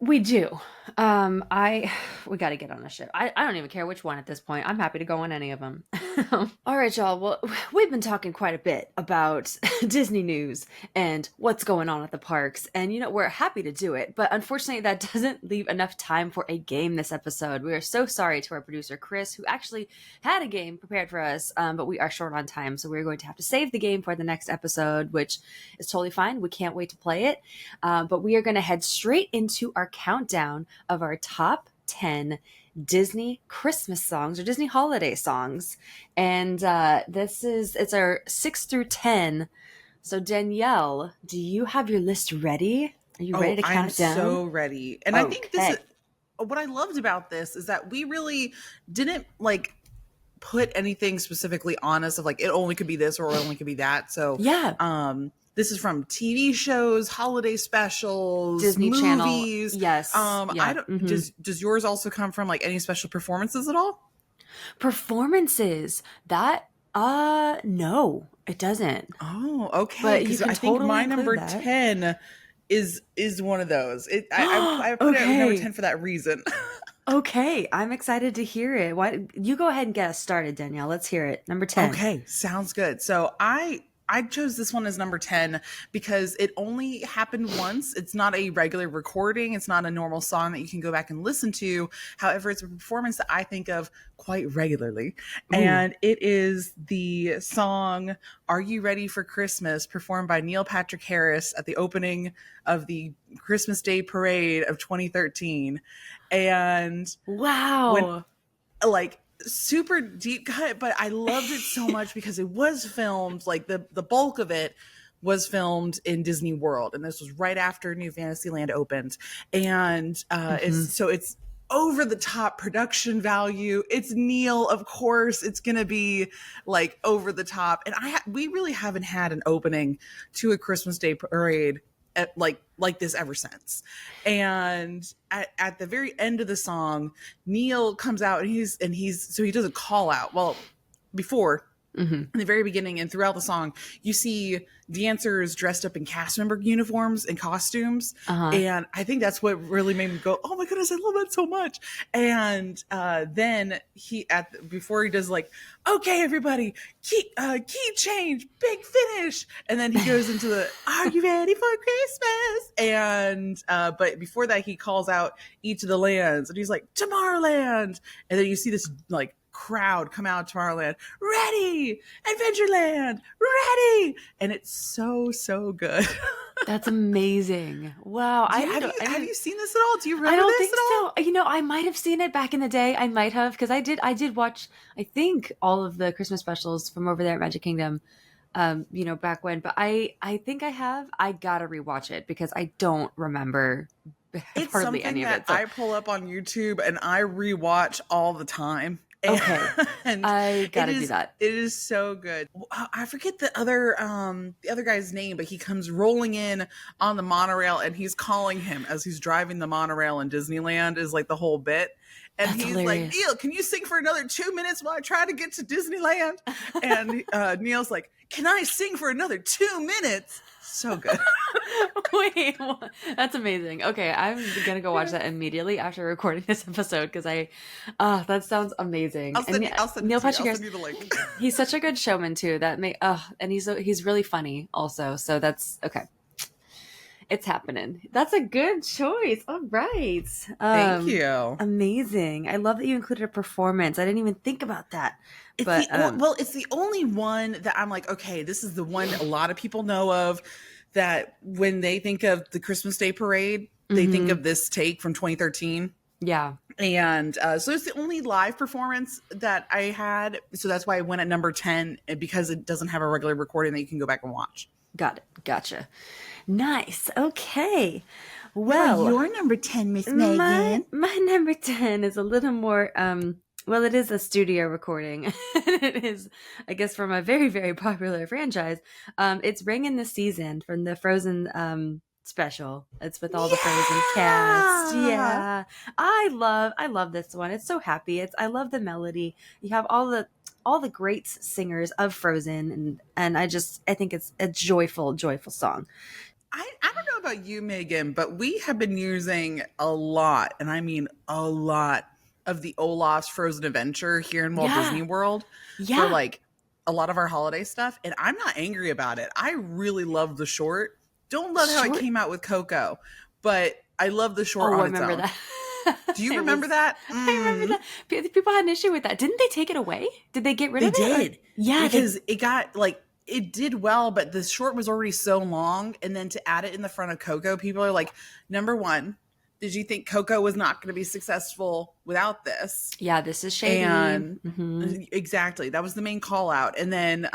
We do. We got to get on a ship. I don't even care which one at this point. I'm happy to go on any of them. All right, y'all. Well, we've been talking quite a bit about Disney news and what's going on at the parks. And, we're happy to do it. But unfortunately, that doesn't leave enough time for a game this episode. We are so sorry to our producer, Chris, who actually had a game prepared for us. But we are short on time. So we're going to have to save the game for the next episode, which is totally fine. We can't wait to play it. But we are going to head straight into our countdown of our top 10 Disney Christmas songs or Disney holiday songs. And it's our 6 through 10. So Danielle, do you have your list ready? Are you ready to count it down? I'm so ready. And I think what I loved about this is that we really didn't put anything specifically on us of like, it only could be this or it only could be that. So Yeah. this is from TV shows, holiday specials, Disney movies. Channel. Yes. I don't. Does yours also come from like any special performances at all? Performances that no, it doesn't. Oh, okay. But you Because can I think totally my include number that. 10 is one of those. I put it at number Okay. 10 for that reason. Okay, I'm excited to hear it. Why you go ahead and get us started, Danielle? Let's hear it. Number 10. Okay, sounds good. So I chose this one as number 10 because it only happened once. It's not a regular recording. It's not a normal song that you can go back and listen to. However, it's a performance that I think of quite regularly. Ooh. And it is the song Are You Ready for Christmas, performed by Neil Patrick Harris at the opening of the Christmas Day Parade of 2013. And Wow. like super deep cut, but I loved it so much because it was filmed, like the bulk of it was filmed in Disney World, and this was right after New Fantasyland opened. And it's over the top production value. It's Neil, of course. It's gonna be like over the top, and we really haven't had an opening to a Christmas Day parade like this ever since. And at the very end of the song, Neil comes out and he does a call out. Well, before in the very beginning and throughout the song, you see dancers dressed up in cast member uniforms and costumes. And I think that's what really made me go, oh my goodness, I love that so much. And then before he does like, okay, everybody, key change, big finish. And then he goes into the, are you ready for Christmas? And but before that, he calls out each of the lands and he's like, Tomorrowland. And then you see this like crowd come out, Tomorrowland, ready, Adventureland, ready. And it's so good. That's amazing. Wow. Have you seen this at all? Do you remember I don't this think at all? so. You know, I might have seen it back in the day. I might have, because I did watch, I think, all of the Christmas specials from over there at Magic Kingdom, back when. But I think I have. I gotta rewatch it because I don't remember It's hardly something any of that it. So. I pull up on YouTube and I rewatch all the time. Okay. And I gotta do that. It is so good. I forget the other guy's name, but he comes rolling in on the monorail and he's calling him as he's driving the monorail in Disneyland is like the whole bit. And That's he's hilarious. like, Neil, can you sing for another 2 minutes while I try to get to Disneyland? And Neil's like, can I sing for another 2 minutes? So good. Wait, what? That's amazing. Okay, I'm gonna go watch that immediately after recording this episode because that sounds amazing. I'll send Neil Patrick you Harris, the link. he's such a good showman too. And he's really funny also. So that's okay. It's happening. That's a good choice. All right. Thank you. Amazing. I love that you included a performance. I didn't even think about that. It's the only one that I'm like, okay, this is the one a lot of people know of that when they think of the Christmas Day Parade, they think of this take from 2013. Yeah. And so it's the only live performance that I had. So that's why I went at number 10 because it doesn't have a regular recording that you can go back and watch. Got it. Gotcha. Nice. Okay. Well, your number 10, Miss my number 10 is a little more, well, it is a studio recording. It is, I guess, from a very, very popular franchise. It's Ring in the Season from the Frozen special. It's with all the Frozen cast. Yeah. I love this one. It's so happy. I love the melody. You have all the great singers of Frozen and I think it's a joyful song. I don't know about you, Megan, but we have been using a lot, and I mean a lot, of the Olaf's Frozen Adventure here in Walt Disney World for like a lot of our holiday stuff. And I'm not angry about it. I really love the short. Don't love how it came out with Coco, but I love the short on its own. That. Do you remember that? I remember that. People had an issue with that. Didn't they take it away? Did they get rid of it? They did. Yeah. Because it got like, it did well, but the short was already so long. And then to add it in the front of Coco, people are like, number one, did you think Coco was not going to be successful without this? Yeah, this is shady. And exactly. That was the main call out. And then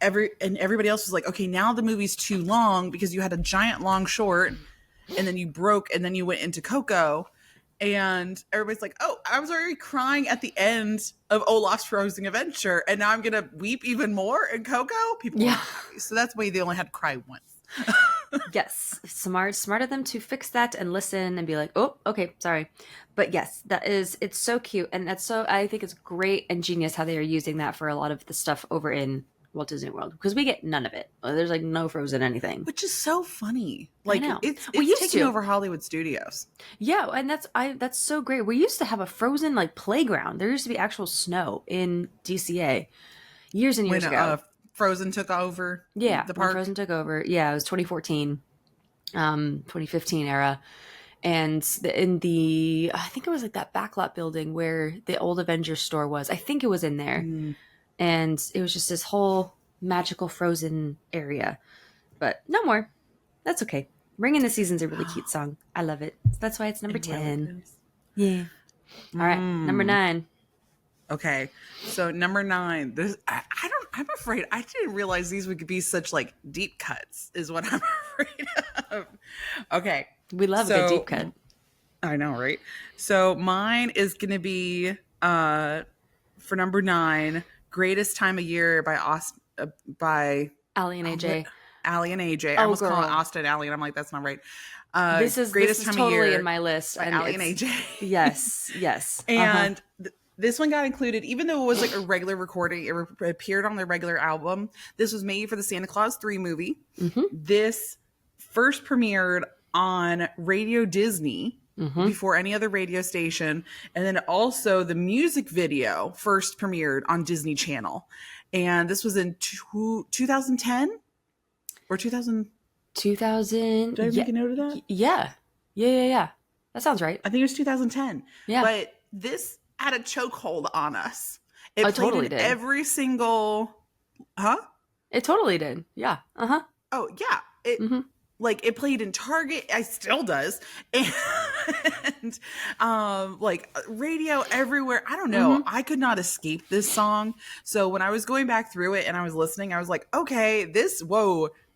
everybody else was like, okay, now the movie's too long because you had a giant long short and then you broke and then you went into Coco. And everybody's like, oh, I was already crying at the end of Olaf's Frozen Adventure, and now I'm going to weep even more in Coco? People were not happy. So that's why they only had to cry once. Yes, smart of them to fix that and listen and be like, oh, okay, sorry. But yes, it's so cute. And I think it's great and genius how they are using that for a lot of the stuff over in Walt Disney World, because we get none of it. There's like no Frozen anything. Which is so funny. Like, it's used taking to. over Hollywood Studios. Yeah, and that's so great. We used to have a Frozen like playground. There used to be actual snow in DCA years and years ago. Frozen took over the park. When Frozen took over. Yeah, it was 2014, 2015 era. And I think it was like that backlot building where the old Avengers store was. I think it was in there. And it was just this whole magical Frozen area. But no more. That's okay. Ring in the Season's a really cute song. I love it. That's why it's number 10. Yeah. All right, number 9. Okay, so number 9. I'm afraid I didn't realize these would be such like deep cuts. Is what I'm afraid of. Okay, we love a good deep cut. I know, right? So mine is going to be for number 9, "Greatest Time of Year" by Allie and AJ. Allie and AJ. I almost call it Austin Allie, and I'm like, that's not right. This is totally in my list. And Allie and AJ. Yes. And this one got included, even though it was like a regular recording. It appeared on their regular album. This was made for the Santa Claus 3 movie. This first premiered on Radio Disney before any other radio station. And then also the music video first premiered on Disney Channel. And this was in 2010 or 2000. 2000. Did I make a note of that? Yeah. That sounds right. I think it was 2010. Yeah. But this had a chokehold on us. It played totally did. Every single, It totally did. Yeah. Oh yeah. It played in Target. It still does. And like radio everywhere. I don't know. I could not escape this song. So when I was going back through it and I was listening, I was like, okay,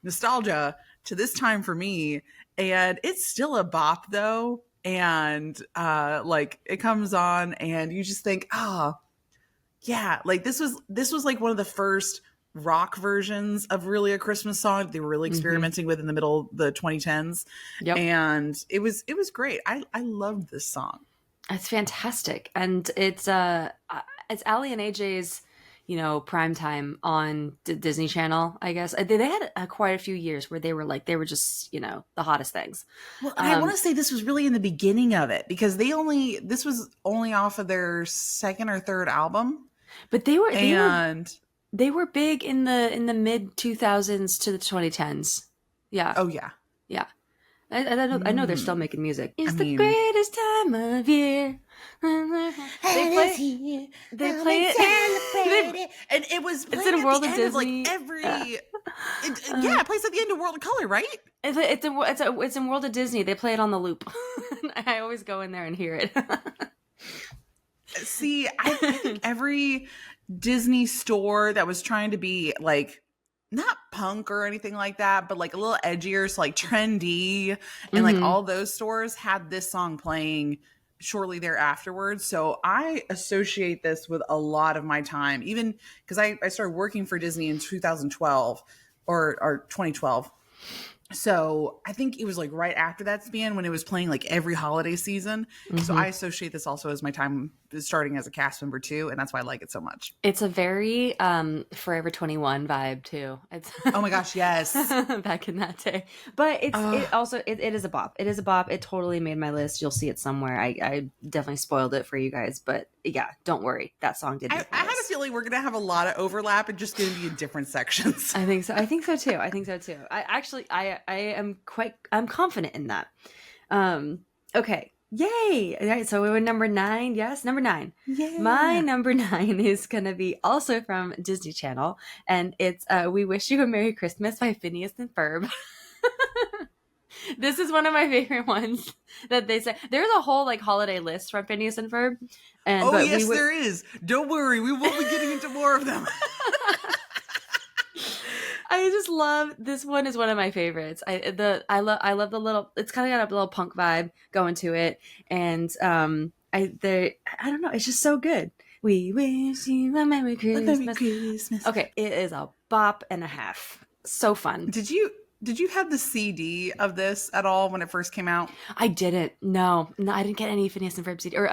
nostalgia to this time for me. And it's still a bop though. And like it comes on and you just think, yeah, like this was like one of the first rock versions of really a Christmas song they were really experimenting with in the middle of the 2010s. And it was great. I loved this song. It's fantastic. And it's Allie and AJ's prime time on Disney Channel, I guess. They had quite a few years where they were just, the hottest things. Well, I want to say this was really in the beginning of it because this was only off of their second or third album. But they were big in the mid 2000s to the 2010s. Yeah. Oh yeah. Yeah. I know they're still making music. It's the greatest time of year. They play it. And it was it's in World of Disney. It plays at the end of World of Color, right? It's in World of Disney. They play it on the loop. I always go in there and hear it. See, I think every Disney store that was trying to be like not punk or anything like that, but like a little edgier, so like trendy, and like all those stores had this song playing shortly thereafterwards. So I associate this with a lot of my time, even because I started working for Disney in 2012 or 2012. So I think it was like right after that span when it was playing like every holiday season. So I associate this also as my time starting as a cast member too. And that's why I like it so much. It's a very Forever 21 vibe too. It's oh my gosh, yes. Back in that day. But it is a bop. It is a bop. It totally made my list. You'll see it somewhere. I definitely spoiled it for you guys. But yeah, don't worry. That song did. I have a feeling we're going to have a lot of overlap and just going to be in different sections. I think so. I think so too. I'm confident in that. Okay. Yay. All right. So we were number 9. Yes. Number 9. Yeah. My number 9 is going to be also from Disney Channel. And it's We Wish You a Merry Christmas by Phineas and Ferb. This is one of my favorite ones that they say. There's a whole like holiday list from Phineas and Ferb. And there is. Don't worry. We won't be getting into more of them. I just love this one is one of my favorites. I love the little it's kind of got a little punk vibe going to it, and I don't know, it's just so good. We wish you a Merry Christmas. Merry Christmas. Okay, it is a bop and a half. So fun. Did you have the CD of this at all when it first came out? I didn't. No, I didn't get any Phineas and Ferb CD. Or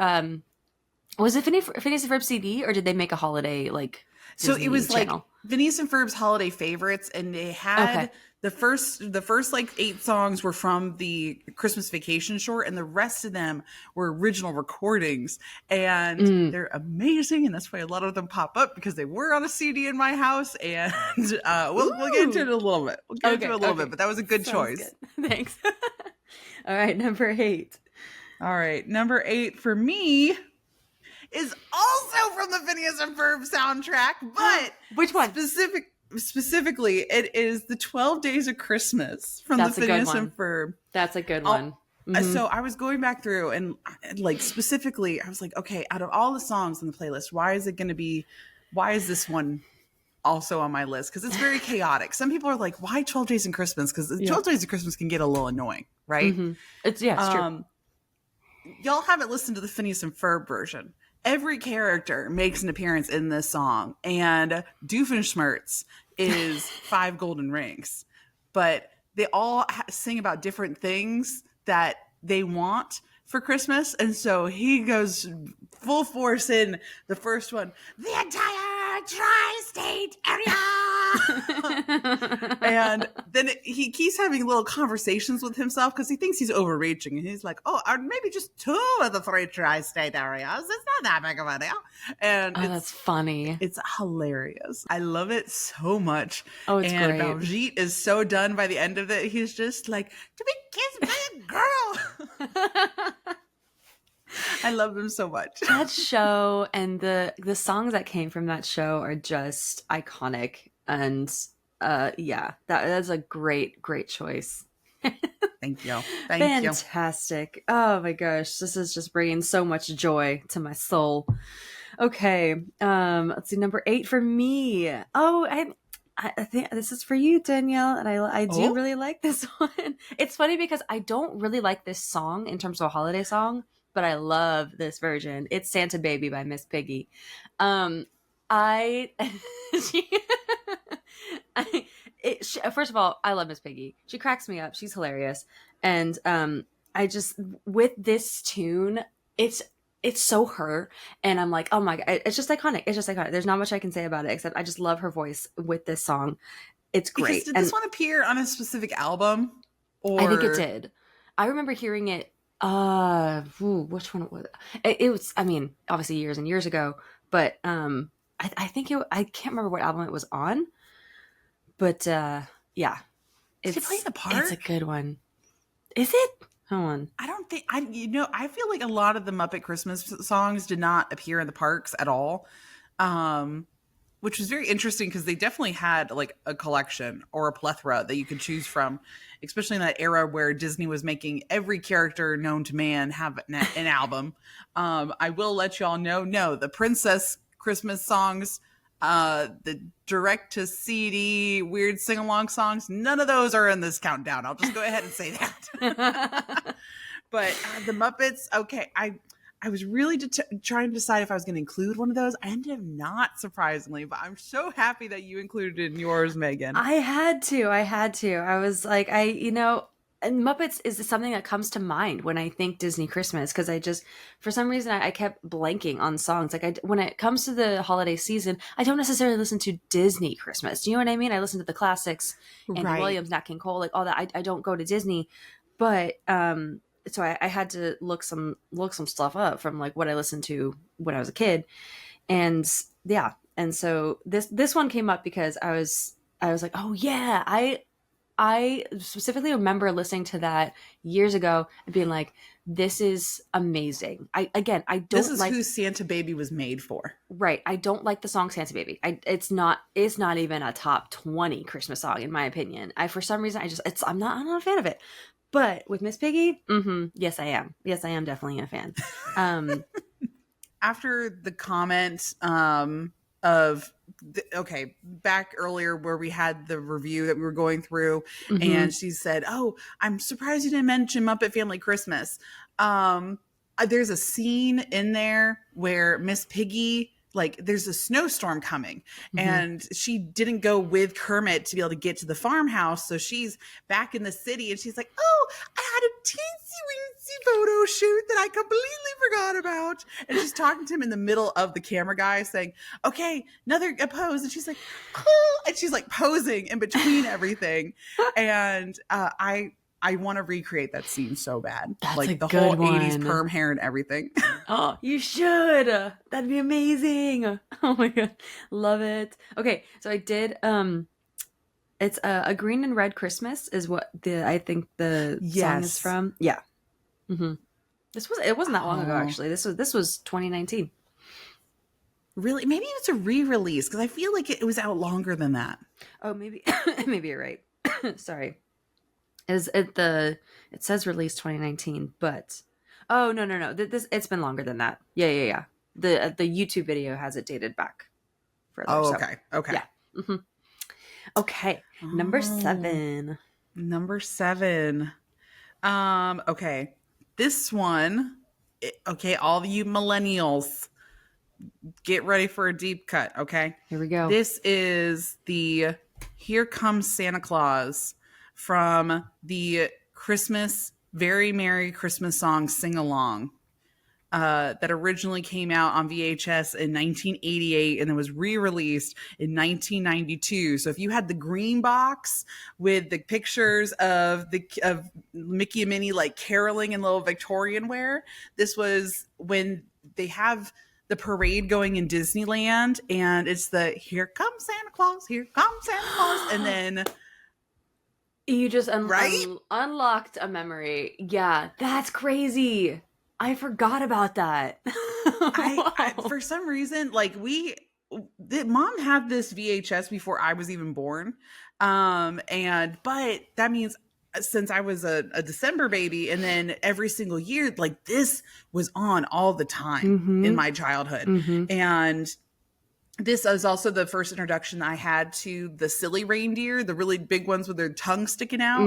was it Phineas and Ferb CD, or did they make a holiday like? So Disney it was channel? like Phineas and Ferb's holiday favorites, and they had the first like 8 songs were from the Christmas Vacation short, and the rest of them were original recordings, and they're amazing, and that's why a lot of them pop up because they were on a CD in my house, and we'll get into it a little bit. We'll get into it a little bit, but that was a good choice. Good. Thanks. All right, number 8. All right, number 8 for me is also from the Phineas and Ferb soundtrack, but which one? Specifically, it is the 12 Days of Christmas from the Phineas and Ferb. That's a good one. So I was going back through and like specifically, I was like, okay, out of all the songs on the playlist, why is this one also on my list? Because it's very chaotic. Some people are like, why 12 Days of Christmas? Because 12 Days of Christmas can get a little annoying, right? It's true. Y'all haven't listened to the Phineas and Ferb version. Every character makes an appearance in this song, and Doofenshmirtz is 5 golden rings, but they all sing about different things that they want for Christmas, and so he goes full force in the first one, the entire tri-state area. And then he keeps having little conversations with himself because he thinks he's overreaching, and he's like, oh, maybe just 2 of the 3 tri-state areas, it's not that big of a deal. And that's funny. It's hilarious. I love it so much. Oh, it's and great. Baljeet is so done by the end of it. He's just like, to be kissed by a girl. I love them so much. That show and the songs that came from that show are just iconic, and that's a great choice. Thank you. Fantastic. Oh my gosh, this is just bringing so much joy to my soul. Okay, let's see, number 8 for me. Oh, I think this is for you, Danielle, and I do really like this one. It's funny because I don't really like this song in terms of a holiday song, but I love this version. It's Santa Baby by Miss Piggy. First of all, I love Miss Piggy. She cracks me up. She's hilarious. And I just, with this tune, it's so her. And I'm like, oh my God, it's just iconic. It's just iconic. There's not much I can say about it, except I just love her voice with this song. It's great. Did this one appear on a specific album? Or... I think it did. I remember hearing it. Which one was it? It was, I mean, obviously years and years ago, but I think I can't remember what album it was on, but yeah. Did it play the part? It's a good one. Is it? Hold on. I don't think I feel like a lot of the Muppet Christmas songs did not appear in the parks at all. Which was very interesting because they definitely had like a collection or a plethora that you could choose from, especially in that era where Disney was making every character known to man have an album. I will let y'all know, no, the Princess Christmas songs, the direct to CD weird sing-along songs, none of those are in this countdown. I'll just go ahead and say that. But the Muppets, okay, I was really trying to decide if I was going to include one of those. I ended up not, surprisingly, but I'm so happy that you included it in yours, Megan. I had to. I was like, and Muppets is something that comes to mind when I think Disney Christmas, because I just, for some reason, I kept blanking on songs. Like when it comes to the holiday season, I don't necessarily listen to Disney Christmas. Do you know what I mean? I listen to the classics, Andy Williams, Nat King Cole, like all that. I don't go to Disney, but so I had to look some stuff up from like what I listened to when I was a kid, and yeah, and so this one came up because I was like, oh yeah, I specifically remember listening to that years ago and being like, this is amazing. I don't. This is who Santa Baby was made for, right? I don't like the song Santa Baby. It's not even a top 20 Christmas song in my opinion. For some reason I'm not a fan of it. But with Miss Piggy, yes, I am. Yes, I am definitely a fan. After the comment of okay, back earlier where we had the review that we were going through, and she said, "Oh, I'm surprised you didn't mention Muppet Family Christmas." There's a scene in there where Miss Piggy, like, there's a snowstorm coming, and she didn't go with Kermit to be able to get to the farmhouse, so she's back in the city, and she's like, "Oh, I had a teensy weensy photo shoot that I completely forgot about," and she's talking to him in the middle of the camera guy, saying, "Okay, another pose," and she's like, "Oh," and she's like posing in between everything, and I want to recreate that scene so bad. That's like a the good whole one. 80s perm hair and everything. Oh, you should. That'd be amazing. Oh my god. Love it. Okay, so I did it's a green and red Christmas is what I think the song is Yes. from. Yeah. It wasn't that long ago Oh. actually. This was 2019. Really? Maybe it's a re-release because I feel like it was out longer than that. Oh, maybe maybe you're right. Sorry. It says released 2019, but oh no. This it's been longer than that. Yeah. The YouTube video has it dated back further. Oh, so, okay. Okay. Yeah. Okay. Number 7. Number 7. Okay. This one, okay, all of you millennials, get ready for a deep cut, okay? Here we go. This is the Here Comes Santa Claus from the Very Merry Christmas Song Sing Along that originally came out on VHS in 1988 and then was re-released in 1992. So if you had the green box with the pictures of Mickey and Minnie like caroling in little Victorian wear, this was when they have the parade going in Disneyland, and it's the Here Comes Santa Claus, Here Comes Santa Claus, and then You just Right? unlocked a memory. Yeah, that's crazy. I forgot about that. I for some reason, like mom had this VHS before I was even born. But that means since I was a December baby, and then every single year, like this was on all the time in my childhood. And this is also the first introduction I had to the silly reindeer, the really big ones with their tongue sticking out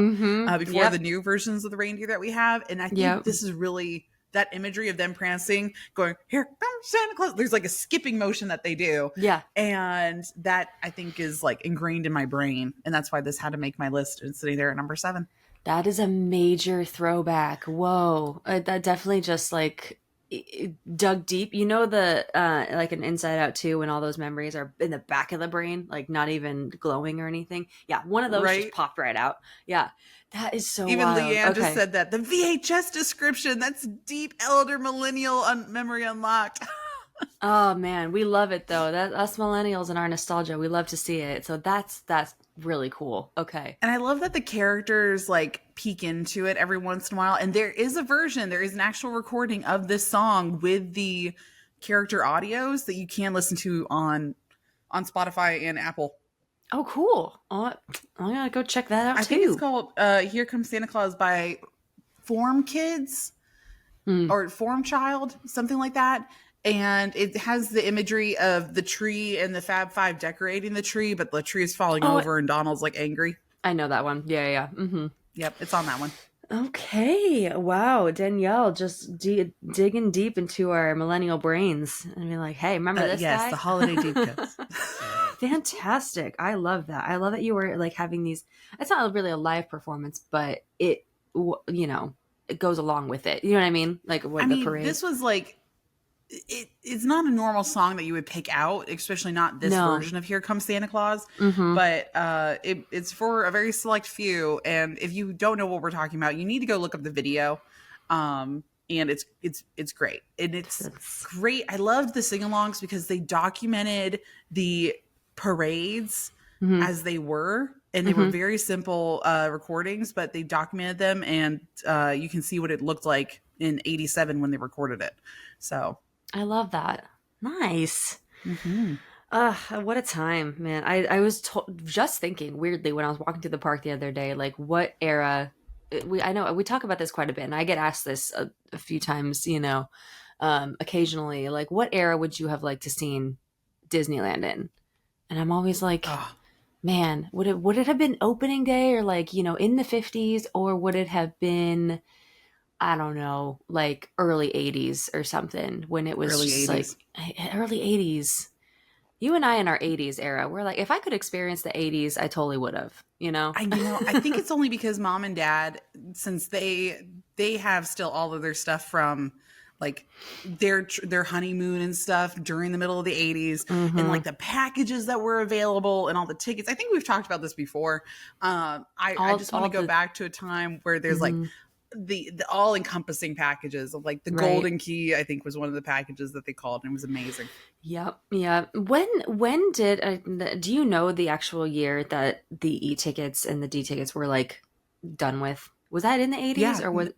before the new versions of the reindeer that we have. And I think this is really that imagery of them prancing, going, "Here comes Santa Claus." There's like a skipping motion that they do. Yeah. And that I think is like ingrained in my brain. And that's why this had to make my list. It's sitting there at number 7. That is a major throwback. Whoa. That definitely just like it dug deep. You know, the like an Inside Out 2 when all those memories are in the back of the brain, like not even glowing or anything. Yeah, one of those just popped right out. Yeah, that is so Even wild. Leanne just said that. The VHS description, that's deep elder millennial memory unlocked. Oh man, we love it though. That us millennials and our nostalgia, we love to see it. So that's really cool. Okay. And I love that the characters like peek into it every once in a while. And there is an actual recording of this song with the character audios that you can listen to on Spotify and Apple. Oh, cool. Oh, I'm gonna go check that out I too. think it's called Here Comes Santa Claus by Form Kids or Form Child, something like that. And it has the imagery of the tree and the Fab Five decorating the tree, but the tree is falling over and Donald's like angry. I know that one. Yeah. Mm-hmm. Yep, it's on that one. Okay. Wow. Danielle just digging deep into our millennial brains and be like, hey, remember this yes, guy? the holiday deep cuts. Fantastic. I love that. I love that you were like having these, it's not really a live performance, but it goes along with it. You know what I mean? Like what the parade. This was like, it's not a normal song that you would pick out, especially not this version of Here Comes Santa Claus. But it's for a very select few. And if you don't know what we're talking about, you need to go look up the video. And it's great. And it's great. I loved the sing-alongs because they documented the parades as they were. And they were very simple recordings, but they documented them. And you can see what it looked like in 87 when they recorded it. So I love that. Nice. What a time, man. I was just thinking weirdly when I was walking through the park the other day, like what era I know we talk about this quite a bit and I get asked this a few times, occasionally, like what era would you have liked to seen Disneyland in. And I'm always like, Oh. man, would it have been opening day or like, you know, in the 50s, or would it have been, I don't know, like early 80s or something, when it was Early just like 80s. early 80s. You and I in our 80s era, we're like, if I could experience the 80s, I totally would have, you know? I think it's only because mom and dad, since they have still all of their stuff from like their honeymoon and stuff during the middle of the 80s, and like the packages that were available and all the tickets. I think we've talked about this before. I just want to go back to a time where there's like the all encompassing packages of like the Right. Golden Key, I think was one of the packages that they called, and it was amazing. Yep. Yeah. When did do you know the actual year that the e-tickets and the D-tickets were like done with? Was that in the 80s Yeah. or was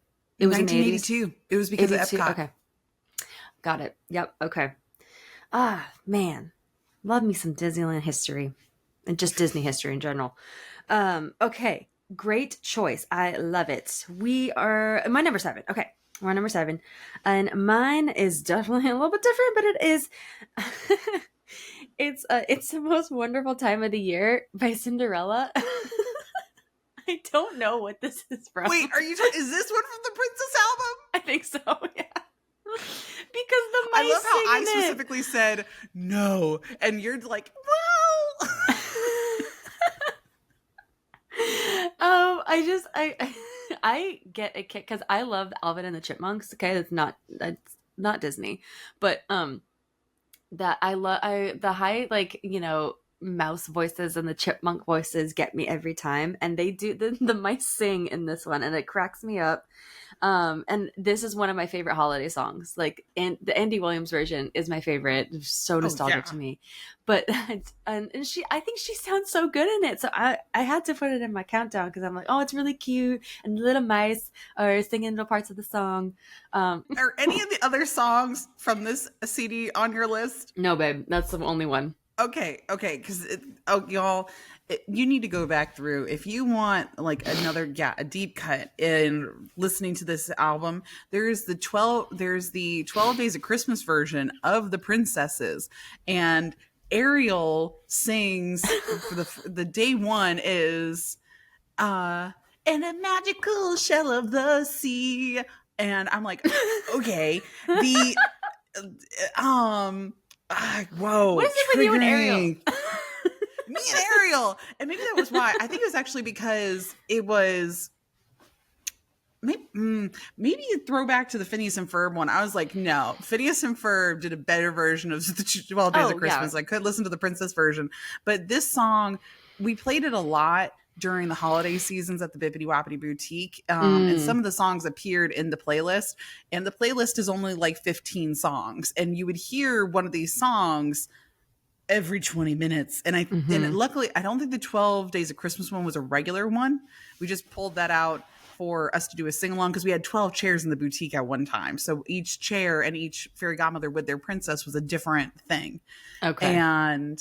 it was in the 80s? 1982. It was because of 82? Epcot. Okay. Got it. Yep. Okay. Ah, man. Love me some Disneyland history and just Disney history in general. Okay. Great choice. I love it. We are my number 7. Okay. We're on number 7. And mine is definitely a little bit different, but it is it's the most wonderful time of the year by Cinderella. I don't know what this is from. Wait, is this one from the Princess album? I think so, yeah. Because the mice I love how I sing in it. specifically said no, and you're like, well. I get a kick because I love Alvin and the Chipmunks. Okay, that's not Disney, but that the high, like, you know, mouse voices and the chipmunk voices get me every time, and they do the mice sing in this one, and it cracks me up. And this is one of my favorite holiday songs. Like, and the Andy Williams version is my favorite. It's so nostalgic to me. But and I think she sounds so good in it. So I had to put it in my countdown because I'm like, oh, it's really cute, and the little mice are singing little parts of the song. Are any of the other songs from this CD on your list? No, babe, that's the only one. Okay, because y'all, you need to go back through if you want like a deep cut in listening to this album. There's the 12 Days of Christmas version of the Princesses, and Ariel sings for the day one is in a magical shell of the sea, and I'm like, okay, the whoa, What is it with you and Ariel? Me and Ariel. And maybe that was why. I think it was actually because it was maybe a throwback to the Phineas and Ferb one. I was like, no, Phineas and Ferb did a better version of the 12 Days of Christmas. Yeah. I could listen to the princess version. But this song, we played it a lot during the holiday seasons at the Bippity Woppity Boutique. And some of the songs appeared in the playlist. And the playlist is only like 15 songs. And you would hear one of these songs every 20 minutes. And and luckily, I don't think the 12 Days of Christmas one was a regular one. We just pulled that out for us to do a sing-along because we had 12 chairs in the boutique at one time. So each chair and each fairy godmother with their princess was a different thing. Okay. And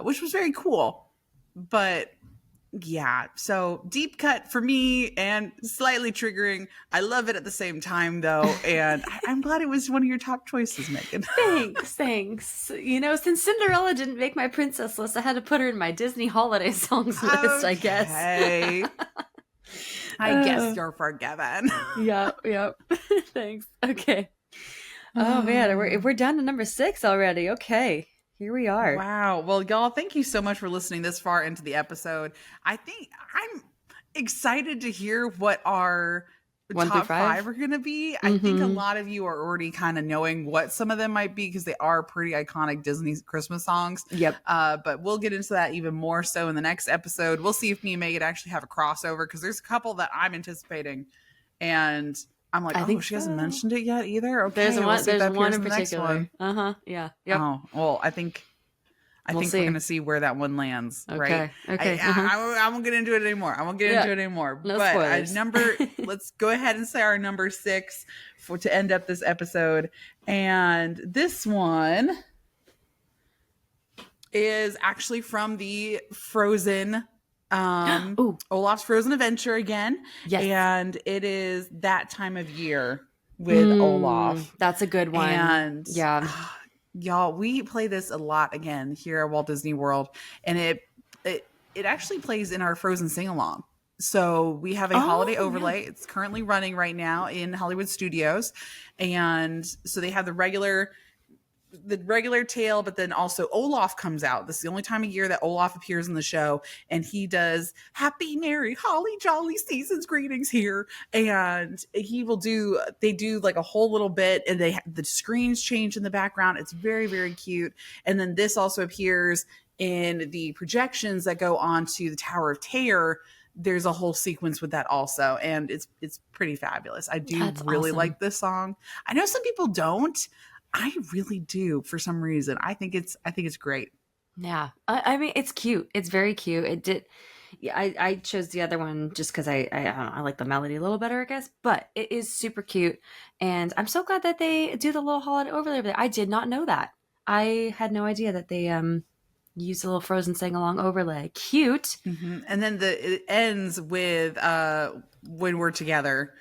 which was very cool. But yeah, so deep cut for me and slightly triggering. I love it at the same time though, and I'm glad it was one of your top choices, Megan. Thanks. You know, since Cinderella didn't make my princess list, I had to put her in my Disney holiday songs list, I guess. I guess you're forgiven. Yep. Thanks. Okay. Oh man, we're down to number 6 already. Okay. Here we are. Wow. Well, y'all, thank you so much for listening this far into the episode. I think I'm excited to hear what our top 5 are going to be. I think a lot of you are already kind of knowing what some of them might be because they are pretty iconic Disney Christmas songs. Yep. But we'll get into that even more so in the next episode. We'll see if me and Megan actually have a crossover because there's a couple that I'm anticipating. And I'm like, she hasn't mentioned it yet either. Okay, there's one in the particular. Yeah. Yep. Oh, well, I think we're going to see where that one lands. Okay. Right? Okay. I won't get into it anymore. No but spoilers. let's go ahead and say our number 6 to end up this episode. And this one is actually from the Frozen Olaf's Frozen Adventure again. Yes. And it is That Time of Year with Olaf. That's a good one. And yeah. Y'all, we play this a lot again here at Walt Disney World, and it actually plays in our Frozen sing along. So we have a holiday overlay. Yeah. It's currently running right now in Hollywood Studios, and so they have the regular tale, but then also Olaf comes out. This is the only time of year that Olaf appears in the show, and he does Happy, Merry, Holly Jolly Season's Greetings here, and they do like a whole little bit, and the screens change in the background. It's very, very cute. And then this also appears in the projections that go on to the Tower of Terror. There's a whole sequence with that also, and it's pretty fabulous. I do really like this song. I know some people don't. I really do for some reason. I think it's great. Yeah. I mean, it's cute. It's very cute. I chose the other one just because I don't know, I like the melody a little better, I guess, but it is super cute. And I'm so glad that they do the little holiday overlay over there. I did not know that. I had no idea that they use a little Frozen sing along overlay. Cute. Mm-hmm. And then it ends with When We're Together.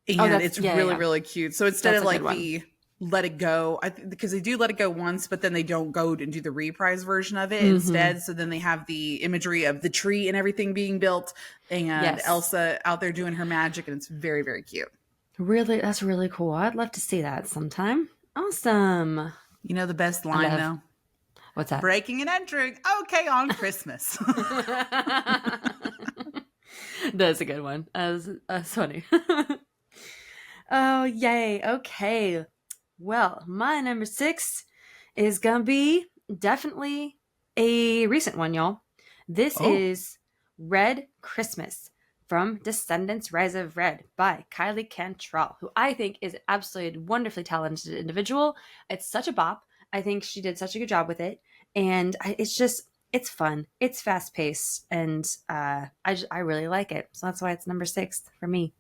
And it's really cute. So instead of like the Let It Go, because they do Let It Go once, but then they don't go and do the reprise version of it instead. So then they have the imagery of the tree and everything being built, and Elsa out there doing her magic, and it's very, very cute. Really, that's really cool. I'd love to see that sometime. Awesome. You know the best line though? What's that? Breaking and entering. Okay, on Christmas. That's a good one. That's funny. Oh, yay. Okay. Well, my number 6 is going to be definitely a recent one, y'all. This is Red Christmas from Descendants Rise of Red by Kylie Cantrell, who I think is absolutely a wonderfully talented individual. It's such a bop. I think she did such a good job with it. And it's fun. It's fast paced. And I really like it. So that's why it's number 6 for me.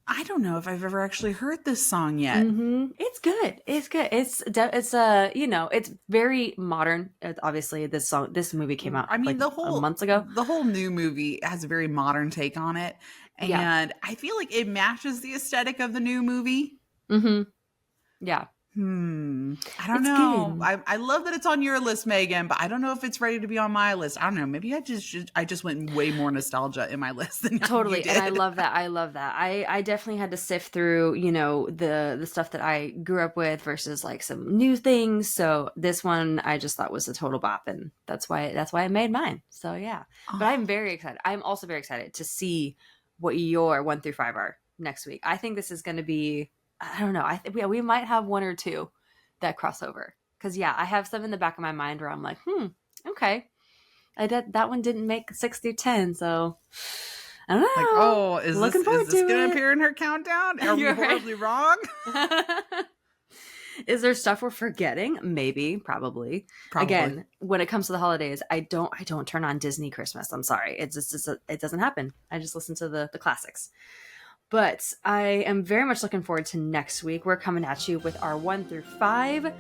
I don't know if I've ever actually heard this song yet. Mm-hmm. It's good. It's good. It's it's very modern. Obviously, this movie came out. Months ago. The whole new movie has a very modern take on it, and I feel like it matches the aesthetic of the new movie. Mm-hmm. Yeah. I don't know. I love that it's on your list, Megan, but I don't know if it's ready to be on my list. I don't know. Maybe I just went way more nostalgia in my list than totally. You did. And I love that. I definitely had to sift through, the stuff that I grew up with versus like some new things. So this one I just thought was a total bop, and that's why I made mine. So yeah. But I'm very excited. I'm also very excited to see what your 1 through 5 are next week. I think this is going to be, I don't know. I think we might have 1 or 2 that cross over. Because, I have some in the back of my mind where I'm like, okay. That one didn't make 6 through 10, so I don't know. Like, is this going to appear in her countdown? Are we horribly wrong? Is there stuff we're forgetting? Maybe, probably. Again, when it comes to the holidays, I don't turn on Disney Christmas. I'm sorry. It doesn't happen. I just listen to the classics. But I am very much looking forward to next week. We're coming at you with our 1 through 5.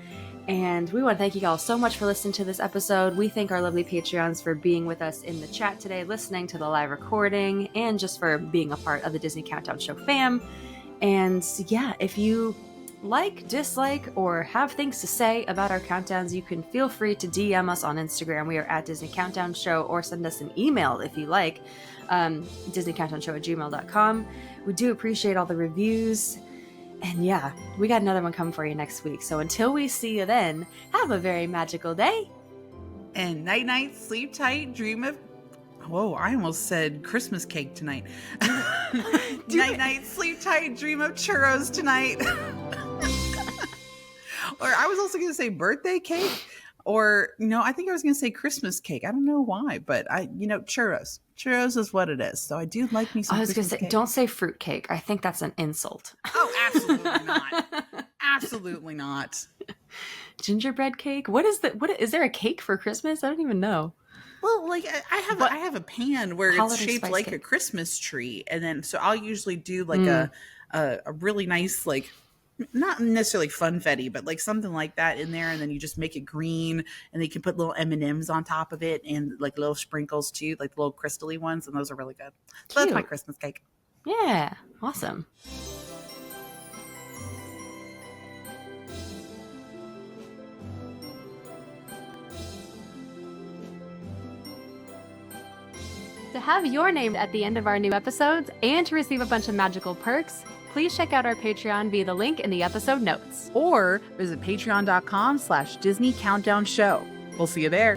And we want to thank you all so much for listening to this episode. We thank our lovely Patreons for being with us in the chat today, listening to the live recording, and just for being a part of the Disney Countdown Show fam. And if you like, dislike, or have things to say about our countdowns, you can feel free to DM us on Instagram. We are at Disney Countdown Show, or send us an email if you like, disneycountdownshow@gmail.com. We do appreciate all the reviews. And we got another one coming for you next week. So until we see you then, have a very magical day. And night night, sleep tight, dream of... Whoa, I almost said Christmas cake tonight. Night night, sleep tight, dream of churros tonight. Or I was also going to say birthday cake. Or, I think I was going to say Christmas cake. I don't know why, but churros. Churros is what it is. So I do like me some I was going to say, cake. Don't say fruit cake. I think that's an insult. Oh, absolutely not. Absolutely not. Gingerbread cake? What is there a cake for Christmas? I don't even know. Well, like I have a pan where it's shaped like a Christmas tree. And then, so I'll usually do like a really nice, like, not necessarily funfetti, but like something like that in there, and then you just make it green, and you can put little M&Ms on top of it, and like little sprinkles too, like little crystally ones, and those are really good. So that's my Christmas cake. Yeah, awesome. To have your name at the end of our new episodes and to receive a bunch of magical perks, please check out our Patreon via the link in the episode notes. Or visit patreon.com/Disney Countdown Show. We'll see you there.